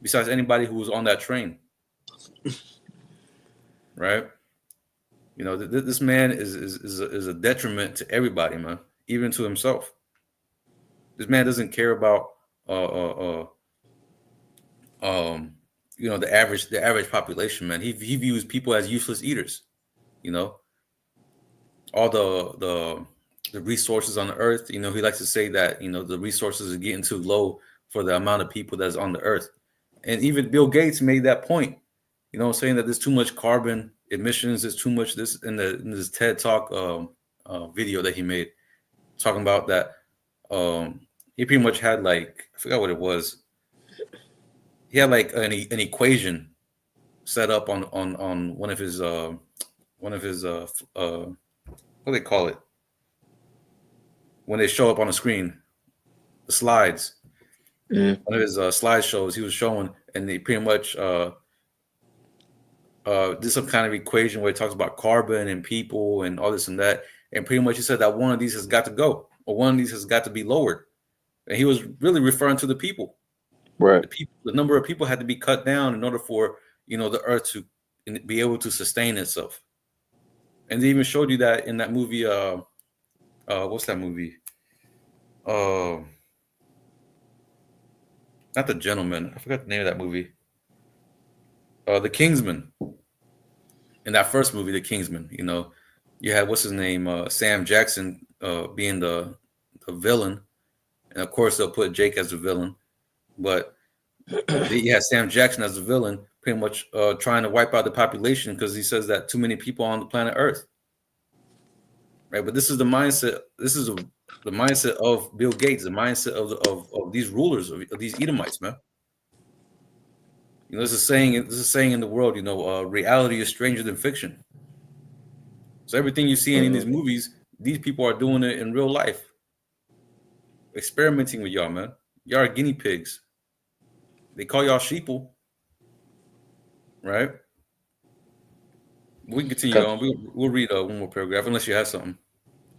besides anybody who was on that train, right? This man is a detriment to everybody, man, even to himself. This man doesn't care about the average population, man. He views people as useless eaters. All the resources on the earth. He likes to say that the resources are getting too low for the amount of people that's on the earth. And even Bill Gates made that point. Saying that there's too much carbon emissions. There's too much this in this TED Talk video that he made, talking about that. He pretty much had I forgot what it was. He had an equation set up on one of his what do they call it? when they show up on the screen, the slides. Mhm. One of his slide shows he was showing, and he pretty much did some kind of equation where it talks about carbon and people and all this and that. And pretty much he said that one of these has got to go, or one of these has got to be lowered. And he was really referring to the people. Right. The number of people had to be cut down in order for the earth to be able to sustain itself. And they even showed you that in that movie. What's that movie? Not The Gentleman. I forgot the name of that movie. The Kingsman. In that first movie, The Kingsman, you had what's his name, Sam Jackson, being the villain, and of course they'll put Jake as the villain, but you had Sam Jackson as the villain, pretty much trying to wipe out the population because he says that too many people are on the planet Earth, right? But this is the mindset. This is the mindset of Bill Gates, the mindset of these rulers of these Edomites, man. This is saying in the world, reality is stranger than fiction. So everything you see in these movies, these people are doing it in real life. Experimenting with y'all, man. Y'all are guinea pigs. They call y'all sheeple, right? We can continue on. We'll read one more paragraph, unless you have something.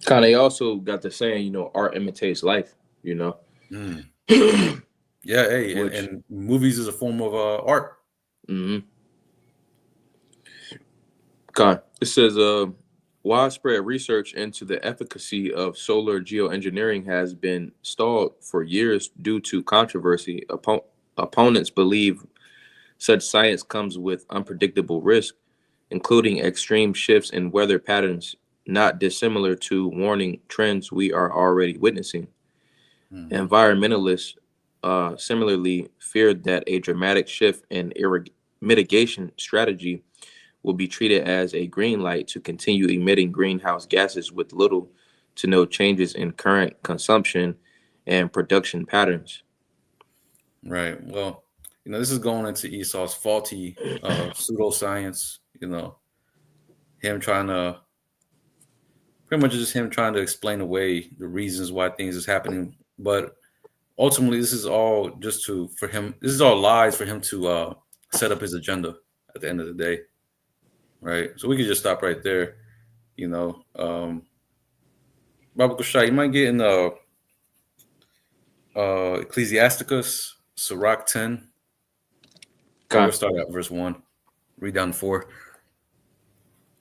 They also got the saying, art imitates life, Yeah, hey, and movies is a form of art. Mm-hmm. It says, widespread research into the efficacy of solar geoengineering has been stalled for years due to controversy. Opponents believe such science comes with unpredictable risk, including extreme shifts in weather patterns, not dissimilar to warning trends we are already witnessing. Environmentalists similarly feared that a dramatic shift in mitigation strategy will be treated as a green light to continue emitting greenhouse gases with little to no changes in current consumption and production patterns. Right. Well, this is going into Esau's faulty pseudoscience, him trying to pretty much just him trying to explain away the reasons why things is happening. But ultimately, this is all just this is all lies for him to set up his agenda at the end of the day. Right. So we could just stop right there. Baba Kushai, you might get in Ecclesiasticus, Sirach 10. We'll start at verse 1. Read down to 4.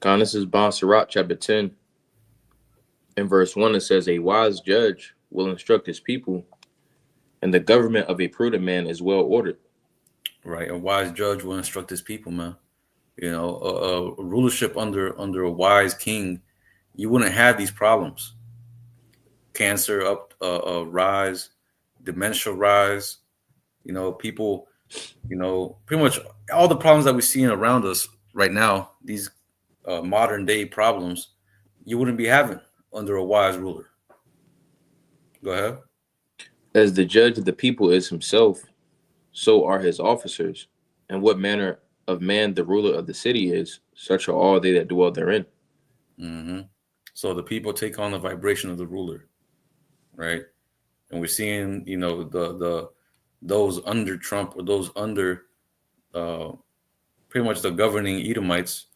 This is Sirach chapter 10. In verse 1, it says, a wise judge will instruct his people, and the government of a prudent man is well ordered. Right. A wise judge will instruct his people, man. A rulership under a wise king, you wouldn't have these problems. Cancer rise, dementia rise. People, pretty much all the problems that we're seeing around us right now, these modern day problems, you wouldn't be having under a wise ruler. Go ahead. As the judge of the people is himself, so are his officers. And what manner of man the ruler of the city is, such are all they that dwell therein. Mm-hmm. So the people take on the vibration of the ruler, right? And we're seeing, those under Trump or those under pretty much the governing Edomites,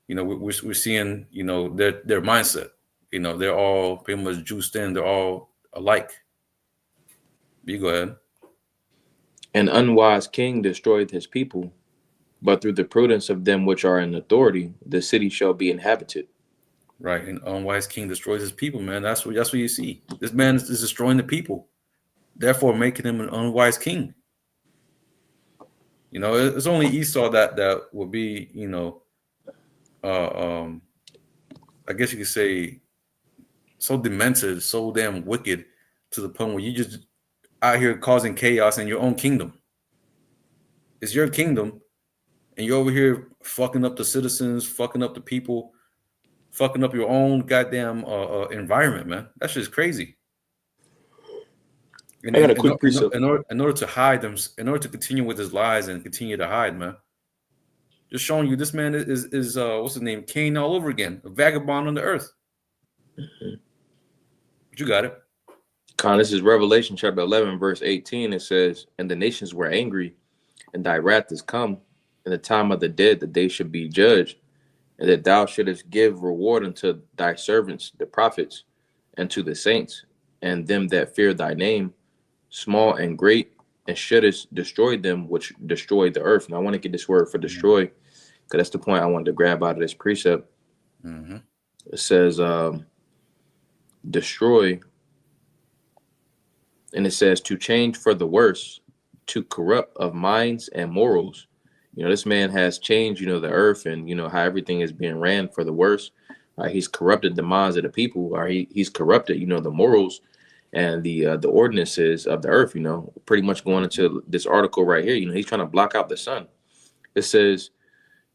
we're seeing, their mindset. They're all pretty much juiced in. They're all alike. You go ahead. An unwise king destroyeth his people, but through the prudence of them which are in authority, the city shall be inhabited. Right. An unwise king destroys his people, man. That's what you see. This man is destroying the people, therefore making him an unwise king. It's only Esau that will be, I guess you could say, so demented, so damn wicked, to the point where you just out here causing chaos in your own kingdom. It's your kingdom, and you're over here fucking up the citizens, fucking up the people, fucking up your own goddamn environment, man. That shit is crazy. I got a quick precept. In order to hide them, in order to continue with his lies and continue to hide, man. Just showing you this man is what's his name? Cain all over again, a vagabond on the earth. Mm-hmm. But you got it. This is Revelation chapter 11, verse 18. It says, "And the nations were angry, and thy wrath is come, in the time of the dead that they should be judged, and that thou shouldest give reward unto thy servants, the prophets, and to the saints, and them that fear thy name, small and great, and shouldest destroy them which destroy the earth." And I want to get this word for destroy, because that's the point I wanted to grab out of this precept. Mm-hmm. It says, destroy, and it says to change for the worse, to corrupt of minds and morals. This man has changed, the earth and, how everything is being ran for the worse. He's corrupted the minds of the people, or he's corrupted, the morals and the ordinances of the earth, pretty much going into this article right here. He's trying to block out the sun. It says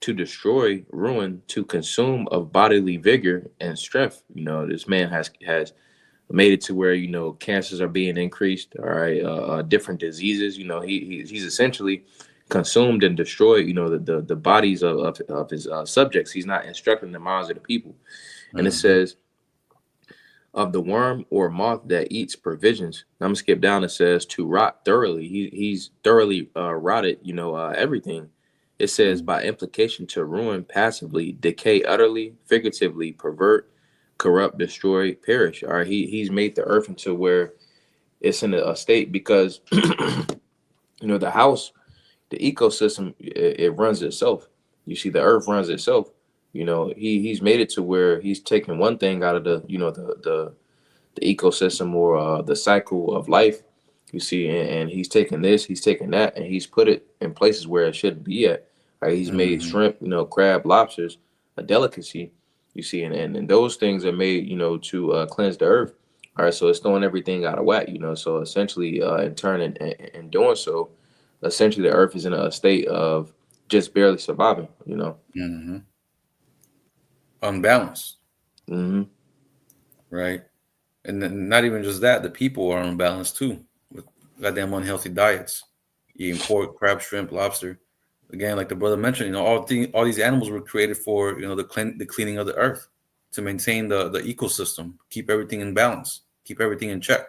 to destroy, ruin, to consume of bodily vigor and strength. This man has made it to where, cancers are being increased, all right, different diseases. He's essentially consumed and destroyed, the bodies of his subjects. He's not instructing the minds of the people. And it says, of the worm or moth that eats provisions. I'm gonna skip down. It says to rot thoroughly. He's thoroughly rotted, everything. It says by implication to ruin passively, decay utterly, figuratively, pervert, corrupt, destroy, perish. All right, he's made the earth into where it's in a state, because the house, the ecosystem, it runs itself. You see, the earth runs itself. He's made it to where he's taking one thing out of the ecosystem, or the cycle of life. You see, and he's taking this, he's taking that, and he's put it in places where it shouldn't be at. Right? He's made shrimp, crab, lobsters a delicacy. You see, and those things are made, to cleanse the earth. All right, so it's throwing everything out of whack. So essentially, in turn, and doing so, essentially the earth is in a state of just barely surviving. Unbalanced. Mm-hmm. Right. And then not even just that, the people are unbalanced too, with goddamn unhealthy diets, eating pork, crab, shrimp, lobster. Again, like the brother mentioned, all these animals were created for, the cleaning of the earth, to maintain the ecosystem, keep everything in balance, keep everything in check.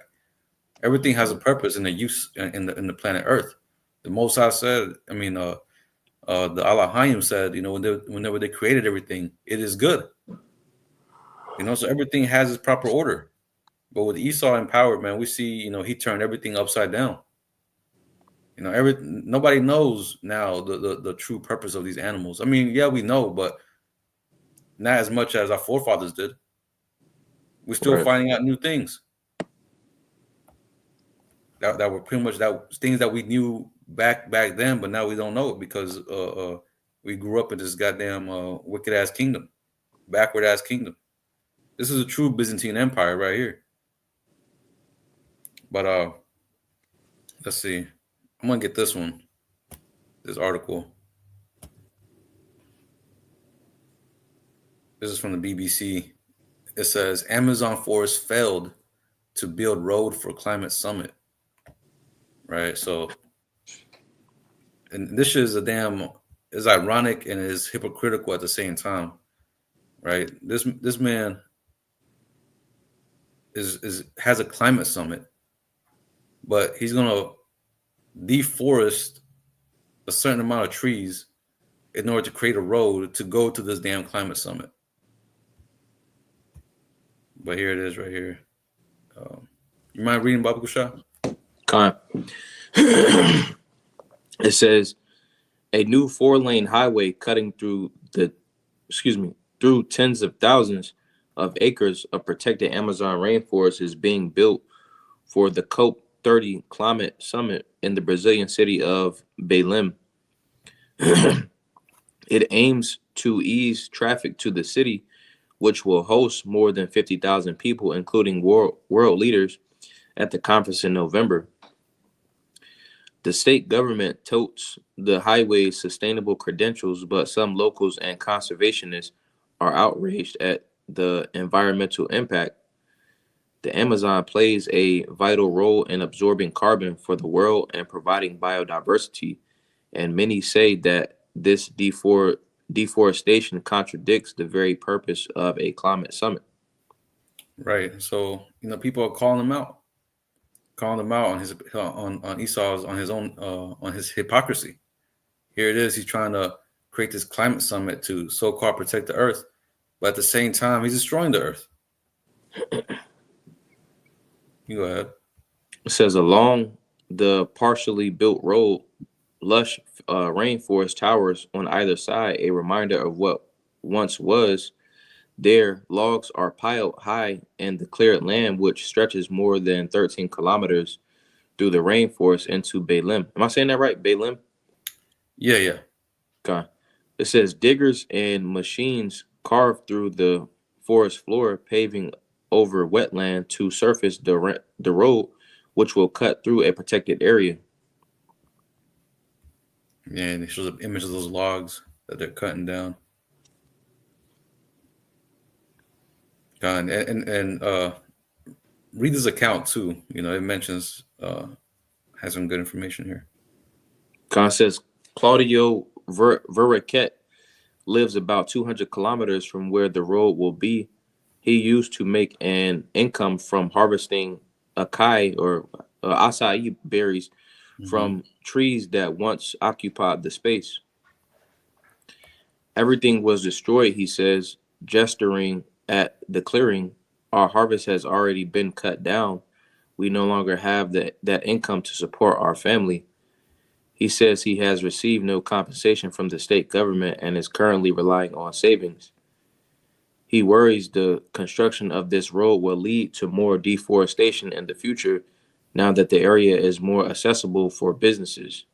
Everything has a purpose and a use in the planet Earth. The Most High said, the Elohim said, whenever they created everything, it is good. So everything has its proper order. But with Esau in power, man, we see, he turned everything upside down. Nobody knows now the true purpose of these animals. Yeah, we know, but not as much as our forefathers did. We're still finding out new things that were pretty much things that we knew back then, but now we don't know it because we grew up in this goddamn wicked ass kingdom, backward ass kingdom. This is a true Byzantine Empire right here. But let's see. I'm gonna get this one. This article. This is from the BBC. It says Amazon forest failed to build road for climate summit. Right. So, and this is is ironic and is hypocritical at the same time. Right. This man has a climate summit, but he's gonna deforest a certain amount of trees in order to create a road to go to this damn climate summit. But here it is right here. You mind reading, Baba Kusha? It says a new 4-lane highway cutting through tens of thousands of acres of protected Amazon rainforest is being built for the COP30 climate summit in the Brazilian city of Belém. It aims to ease traffic to the city, which will host more than 50,000 people, including world leaders, at the conference in November. The state government touts the highway's sustainable credentials, but some locals and conservationists are outraged at the environmental impact. The Amazon plays a vital role in absorbing carbon for the world and providing biodiversity, and many say that this deforestation contradicts the very purpose of a climate summit. Right. So, people are calling them out. calling him out on his on Esau's on his hypocrisy. Here it is. He's trying to create this climate summit to so-called protect the earth, but at the same time, he's destroying the earth. You go ahead. It says along the partially built road, lush rainforest towers on either side, a reminder of what once was. There, logs are piled high in the cleared land, which stretches more than 13 kilometers through the rainforest into Balaam. Am I saying that right? Balaam? Yeah. Okay. It says diggers and machines carve through the forest floor, paving over wetland to surface the road, which will cut through a protected area. Yeah, and it shows an image of those logs that they're cutting down. God, and read this account too. You know, it mentions has some good information here. God says Claudio Verriquet lives about 200 kilometers from where the road will be. He used to make an income from harvesting acai or acai berries from trees that once occupied the space. Everything was destroyed, he says, gesturing at the clearing. Our harvest has already been cut down. We no longer have that income to support our family. He says he has received no compensation from the state government and is currently relying on savings. He worries the construction of this road will lead to more deforestation in the future now that the area is more accessible for businesses.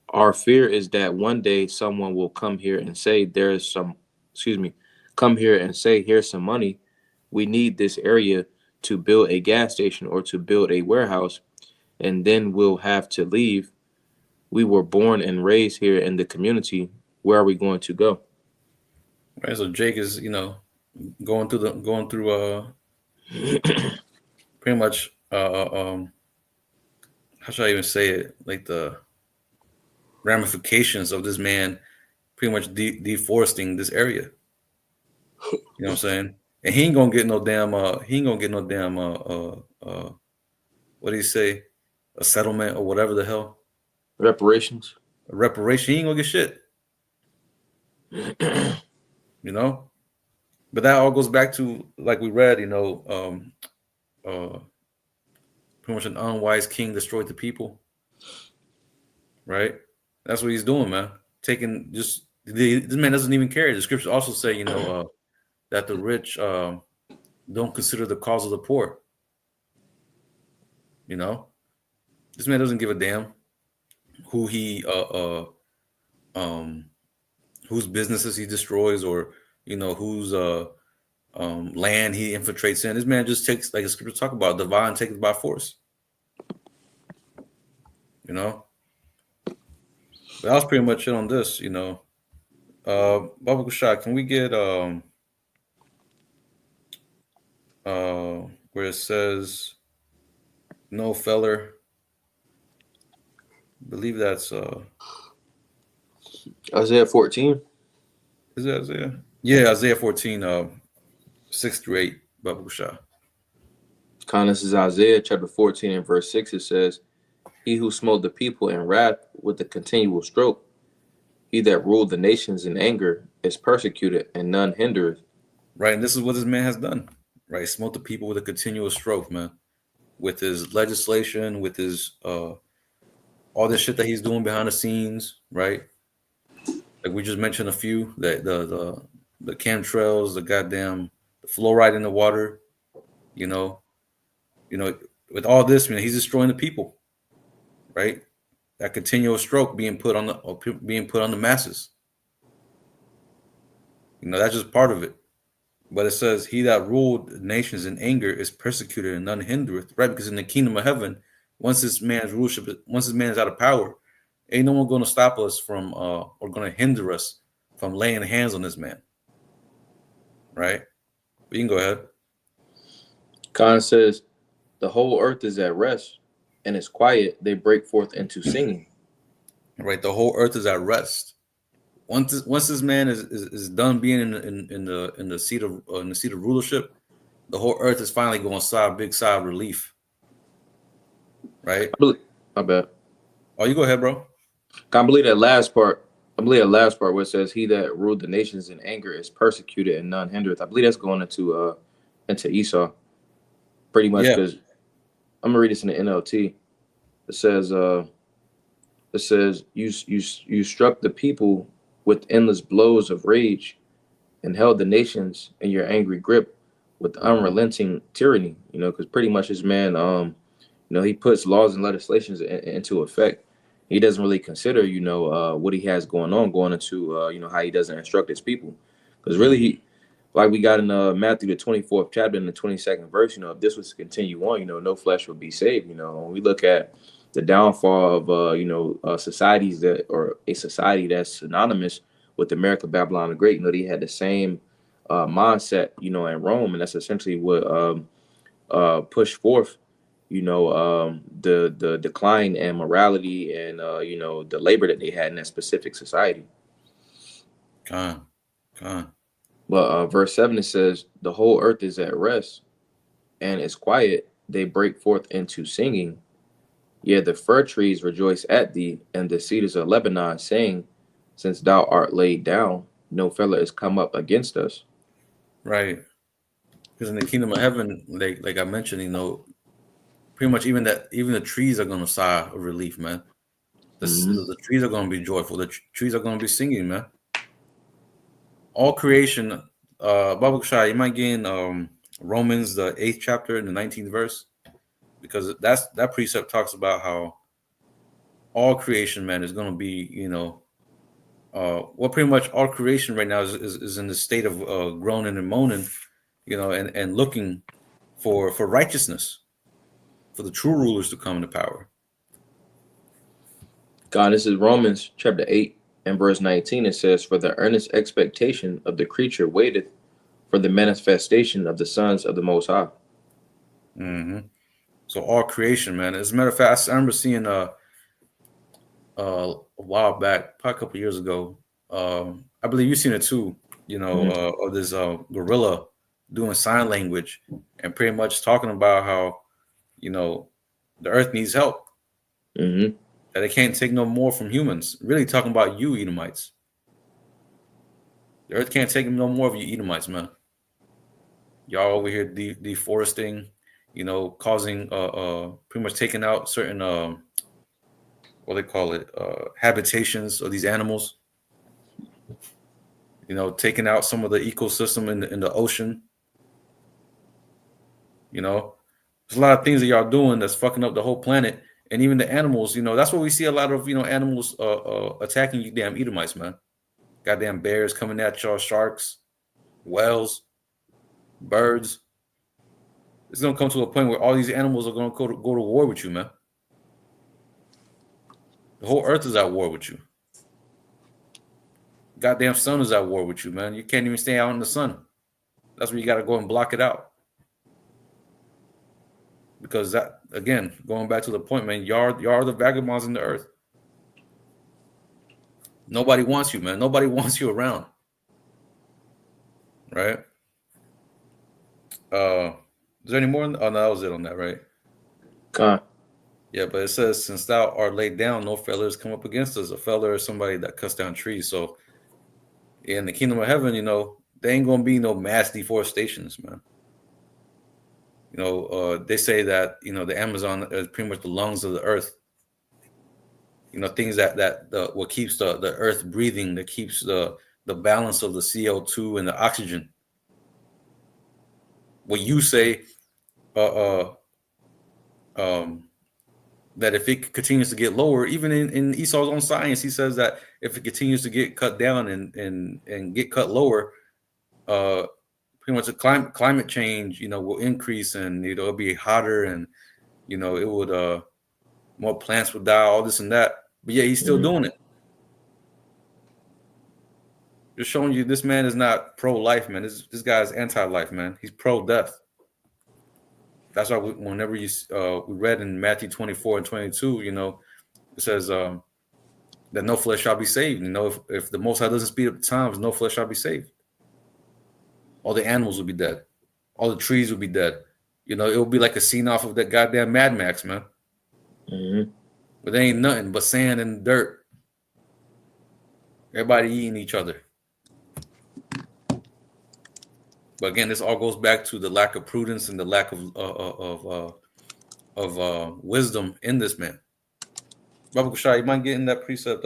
Our fear is that one day someone will come here and say here's some money. We need this area to build a gas station or to build a warehouse, and then we'll have to leave. We were born and raised here in the community. Where are we going to go? Right, so Jake is, going through pretty much how should I even say it? Like the ramifications of this man pretty much deforesting this area. You know what I'm saying? And he ain't gonna get no damn what do you say? A settlement or whatever the hell. Reparations. A reparation, he ain't gonna get shit. But that all goes back to, like we read, pretty much an unwise king destroyed the people. Right? That's what he's doing, man. This man doesn't even care. The scriptures also say, that the rich don't consider the cause of the poor. This man doesn't give a damn who he whose businesses he destroys or whose land he infiltrates in. This man just takes, like the scriptures talk about, divine takes by force. But that was pretty much it on this. Baba Kushak, can we get where it says no feller? I believe that's Isaiah 14. Is it Isaiah? Yeah, Isaiah 14, 6 through 8, Baba Kushak. This is Isaiah chapter 14 and verse 6. It says, he who smote the people in wrath with the continual stroke, he that ruled the nations in anger is persecuted, and none hindereth. Right, and this is what this man has done. Right, smote the people with a continual stroke, man. With his legislation, with his all this shit that he's doing behind the scenes, right? Like we just mentioned a few, that the chemtrails, the fluoride in the water, with all this, man, he's destroying the people, right? That continual stroke being put on the masses. That's just part of it. But it says, he that ruled nations in anger is persecuted and none hindereth, right? Because in the kingdom of heaven, once this man's out of power, ain't no one going to stop us from or going to hinder us from laying hands on this man. Right? But you can go ahead. Khan says, the whole earth is at rest and is quiet. They break forth into singing. Right. The whole earth is at rest. Once this man is done being in the seat of rulership, the whole earth is finally going to sigh a big sigh of relief. right? I bet. Oh, you go ahead, bro. I believe that last part. I believe that last part where it says, "He that ruled the nations in anger is persecuted, and none hindereth." I believe that's going into Esau, pretty much. Yeah. Because I'm gonna read this in the NLT. It says, you struck the people with endless blows of rage, and held the nations in your angry grip with unrelenting tyranny." You know, because pretty much this man, he puts laws and legislations into effect. He doesn't really consider, what he has going into, how he doesn't instruct his people. Because really, like we got in Matthew the 24th chapter in the 22nd verse, if this was to continue on, no flesh would be saved. When we look at the downfall of, societies or a society that's synonymous with America, Babylon the Great, they had the same mindset, in Rome, and that's essentially what pushed forth, the decline and morality and the labor that they had in that specific society. Con. But verse 7, it says, "The whole earth is at rest and is quiet. They break forth into singing. Yea, the fir trees rejoice at thee, and the cedars of Lebanon, saying, Since thou art laid down, no fellow is come up against us." Right. Because in the kingdom of heaven, like I mentioned, pretty much even the trees are gonna sigh of relief, man. The trees are gonna be joyful. The trees are gonna be singing, man. All creation, Baba Shah, you might get in Romans the 8th chapter in the 19th verse, because that precept talks about how all creation, man, is gonna be, well, pretty much all creation right now is in the state of groaning and moaning, and looking for righteousness, for the true rulers to come into power. God, this is Romans chapter 8 and verse 19. It says, "For the earnest expectation of the creature waiteth for the manifestation of the sons of the Most High." So all creation, man. As a matter of fact, I remember seeing a while back, probably a couple years ago. I believe you've seen it too. Of this gorilla doing sign language and pretty much talking about how the earth needs help. That they can't take no more from humans. Really talking about you, Edomites. The earth can't take no more of you, Edomites, man. Y'all over here deforesting, causing pretty much taking out certain what they call it, habitations of these animals. Taking out some of the ecosystem in the ocean. There's a lot of things that y'all doing that's fucking up the whole planet. And even the animals, that's what we see a lot of, animals attacking you damn Edomites, man. Goddamn bears coming at y'all, sharks, whales, birds. It's going to come to a point where all these animals are going to go to war with you, man. The whole earth is at war with you. Goddamn sun is at war with you, man. You can't even stay out in the sun. That's where you got to go and block it out. Because that, again, going back to the point, man, y'all are the vagabonds in the earth. Nobody wants you, man. Nobody wants you around. Right? Is there any more? Oh, no, that was it on that, right? God. Yeah, but it says, "Since thou art laid down, no fellers come up against us." A feller is somebody that cuts down trees. So in the kingdom of heaven, there ain't gonna be no mass deforestations, man. They say that the Amazon is pretty much the lungs of the earth. Things that what keeps the earth breathing, that keeps the balance of the CO2 and the oxygen. What you say, that if it continues to get lower, even in Esau's own science, he says that if it continues to get cut down and get cut lower, pretty much the climate change, will increase, and it'll be hotter, and it would more plants would die, all this and that. But yeah, he's still doing it. Just showing you this man is not pro-life, man. This guy is anti-life, man. He's pro-death. That's why whenever we read in Matthew 24 and 22, it says that no flesh shall be saved. If the Most High doesn't speed up the times, no flesh shall be saved. All the animals will be dead. All the trees will be dead. It will be like a scene off of that goddamn Mad Max, man. Mm-hmm. But there ain't nothing but sand and dirt. Everybody eating each other. But again, this all goes back to the lack of prudence and the lack of wisdom in this man. Baba Kushai, you mind getting that precept?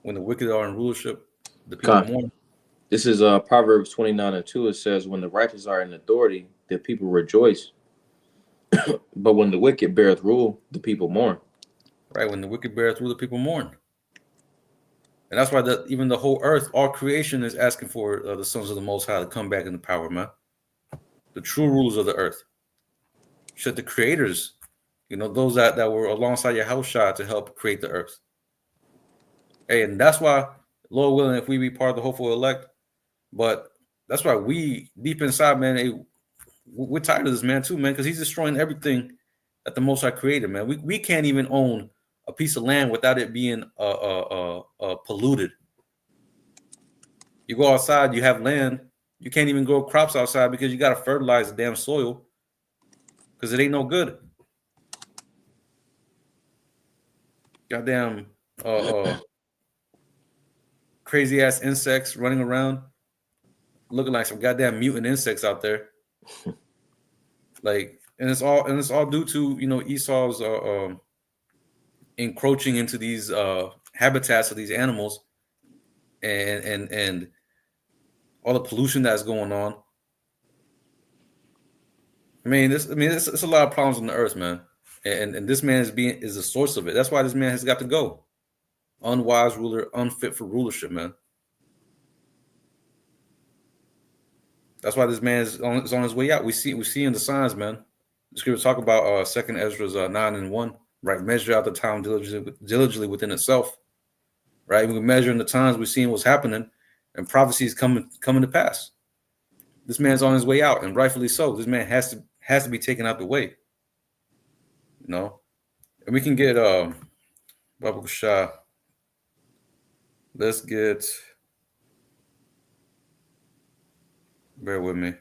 When the wicked are in rulership, the people Con. mourn. This is Proverbs 29:2. It says, when the righteous are in authority, the people rejoice. But when the wicked beareth rule, the people mourn. Right, when the wicked bear through, the people mourn. And that's why even the whole earth, all creation is asking for the sons of the Most High to come back into power, man. The true rulers of the earth. Should the creators, those that were alongside your house shot to help create the earth. Hey, and that's why, Lord willing, if we be part of the hopeful elect, but that's why we, deep inside, man, we're tired of this man too, man, because he's destroying everything that the Most High created, man. We can't even own a piece of land without it being polluted. You go outside, you have land, you can't even grow crops outside because you got to fertilize the damn soil because it ain't no good. Goddamn crazy ass insects running around looking like some goddamn mutant insects out there. Like, and it's all due to Esau's encroaching into these habitats of these animals and all the pollution that's going on. It's a lot of problems on the earth, man. And this man is the source of it. That's why this man has got to go. Unwise ruler, unfit for rulership, man. That's why this man is on his way out. We see in the signs, man. The scripture talk about 2nd Ezra's 9:1, right? Measure out the time diligently within itself, right? We're measuring the times, we're seeing what's happening, and prophecy is coming to pass. This man's on his way out, and rightfully so. This man has to be taken out the way, And we can get Baba Shah. Let's get. Bear with me.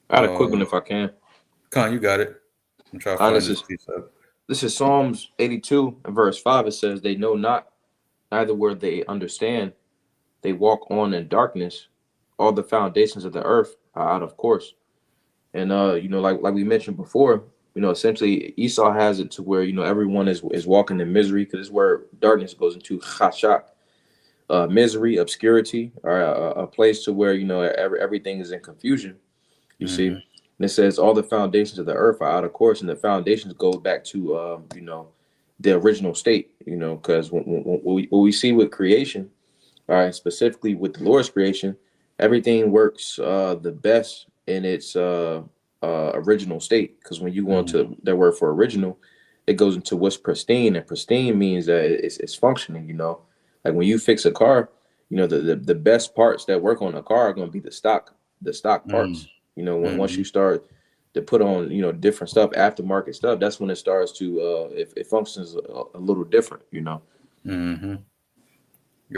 I had a quick one if I can. Khan, you got it. I'm trying to find this piece up. This is Psalms 82 and verse 5. It says, they know not, neither were they understand. They walk on in darkness. All the foundations of the earth are out of course. And like we mentioned before, essentially Esau has it to where everyone is walking in misery, because it's where darkness goes into chashak, misery, obscurity, or a place to where everything is in confusion. You see, and it says all the foundations of the earth are out of course, and the foundations go back to the original state. Because what we see with creation, all right, specifically with the Lord's creation, everything works the best in its original state. Because when you go into that word for original, it goes into what's pristine, and pristine means that it's functioning. Like when you fix a car, the best parts that work on a car are going to be the stock parts. Once you start to put on different stuff, aftermarket stuff, that's when it starts to it functions a little different. It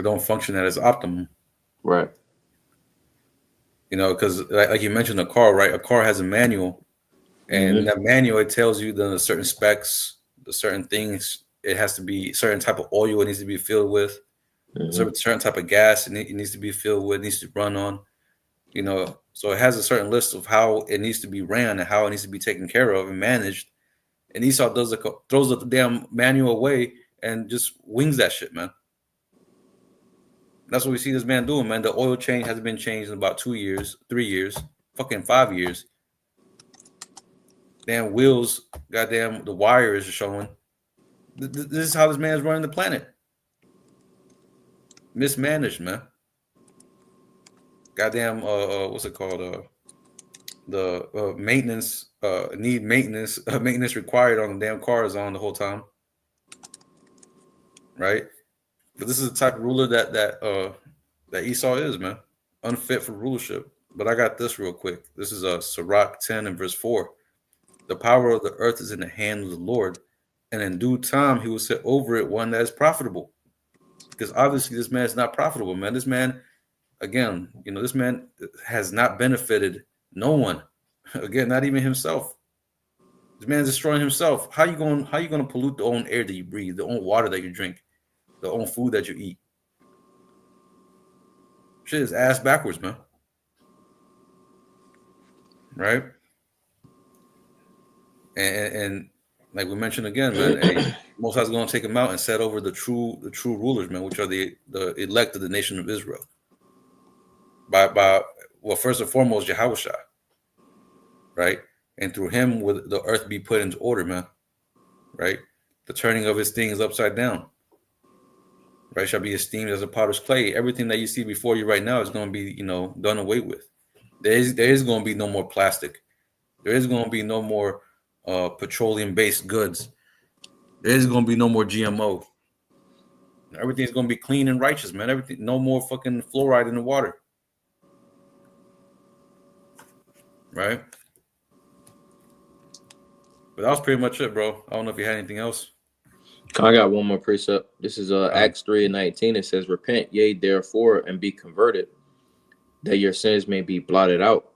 don't function at its optimum, right? Because like you mentioned, a car, right? A car has a manual, and in that manual it tells you the certain specs, the certain things. It has to be certain type of oil it needs to be filled with, certain type of gas it needs to be filled with, needs to run on. So it has a certain list of how it needs to be ran and how it needs to be taken care of and managed. And Esau throws the damn manual away and just wings that shit, man. That's what we see this man doing, man. The oil change hasn't been changed in about 2 years, 3 years, fucking 5 years. Damn wheels, goddamn, the wire is showing. This is how this man's running the planet. Mismanaged, man. Goddamn, what's it called? The maintenance, maintenance required on the damn car is on the whole time, right? But this is the type of ruler that Esau is, man. Unfit for rulership. But I got this real quick. This is Sirach 10 and verse 4. The power of the earth is in the hand of the Lord, and in due time he will set over it one that is profitable. Because obviously this man is not profitable, man. This man, again, this man has not benefited no one. Again, not even himself. This man's destroying himself. How you gonna pollute the own air that you breathe, the own water that you drink, the own food that you eat? Shit is ass backwards, man. Right? And like we mentioned again, man, Most High's gonna take him out and set over the true rulers, man, which are the elect of the nation of Israel. By well, first and foremost, Yahushua, right? And through him will the earth be put into order, man. Right? The turning of his things upside down. Right? Shall be esteemed as a potter's clay. Everything that you see before you right now is going to be, done away with. There is going to be no more plastic. There is going to be no more petroleum-based goods. There is going to be no more GMO. Everything's going to be clean and righteous, man. Everything, no more fucking fluoride in the water. Right? But that was pretty much it, bro. I don't know if you had anything else. I got one more precept. This is Acts 3:19. It says, "Repent, yea, therefore, and be converted, that your sins may be blotted out,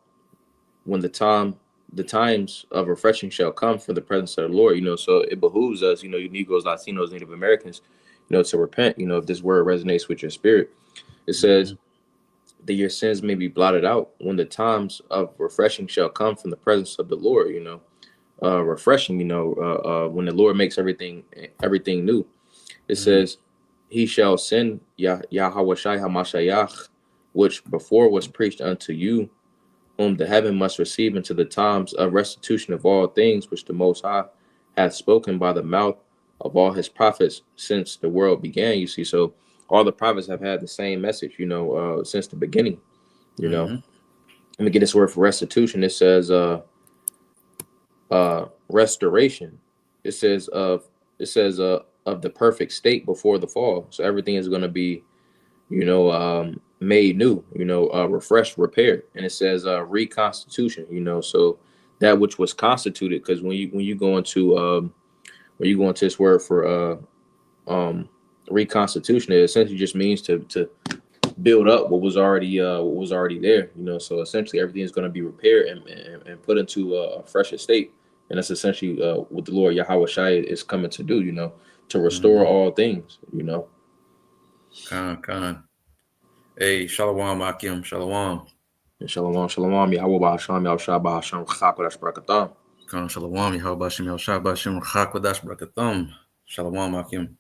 when the times of refreshing shall come from the presence of the Lord." So it behooves us, Negroes, Latinos, Native Americans, to repent. If this word resonates with your spirit, it says that your sins may be blotted out when the times of refreshing shall come from the presence of the Lord. Refreshing, when the Lord makes everything new. It says, "He shall send Yahweh Shai HaMashiach, which before was preached unto you, whom the heaven must receive into the times of restitution of all things, which the Most High hath spoken by the mouth of all his prophets since the world began." You see, so all the prophets have had the same message, since the beginning. Let me get this word for restitution. It says, restoration. It says of the perfect state before the fall. So everything is going to be, made new, refreshed, repaired. And it says reconstitution. So that which was constituted, because when you go into this word for reconstitution, it essentially just means to build up what was already there. So essentially everything is going to be repaired and put into a fresher state. And that's essentially what the Lord Yahweh Shai is coming to do, to restore all things, Khan. Hey, Shalom, Akim, Shalom. Shalom, Yahweh Ba'asham, Yahushua Ba'asham, Chakodash Brakatam. Khan, Shalom, Yahweh Ba'asham, Yahushua Ba'asham, Chakodash Brakatam. Shalom, Akim.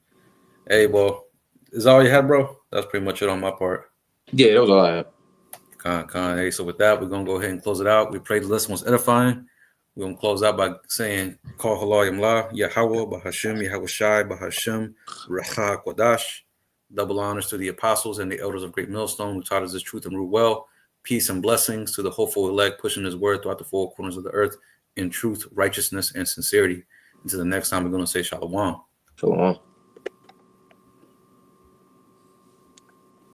Hey, well, is that all you had, bro? That's pretty much it on my part. Yeah, that was all I had. Khan. Hey, so with that, we're going to go ahead and close it out. We prayed the lesson was edifying. We're going to close out by saying, Call Halal Yamla, Yahweh, Bahashim, Yahweh Shai, Bahashim, Racha Kodash. Double honors to the apostles and the elders of Great Millstone who taught us this truth and rule well. Peace and blessings to the hopeful elect, pushing his word throughout the four corners of the earth in truth, righteousness, and sincerity. Until the next time, we're going to say Shalom. Shalom.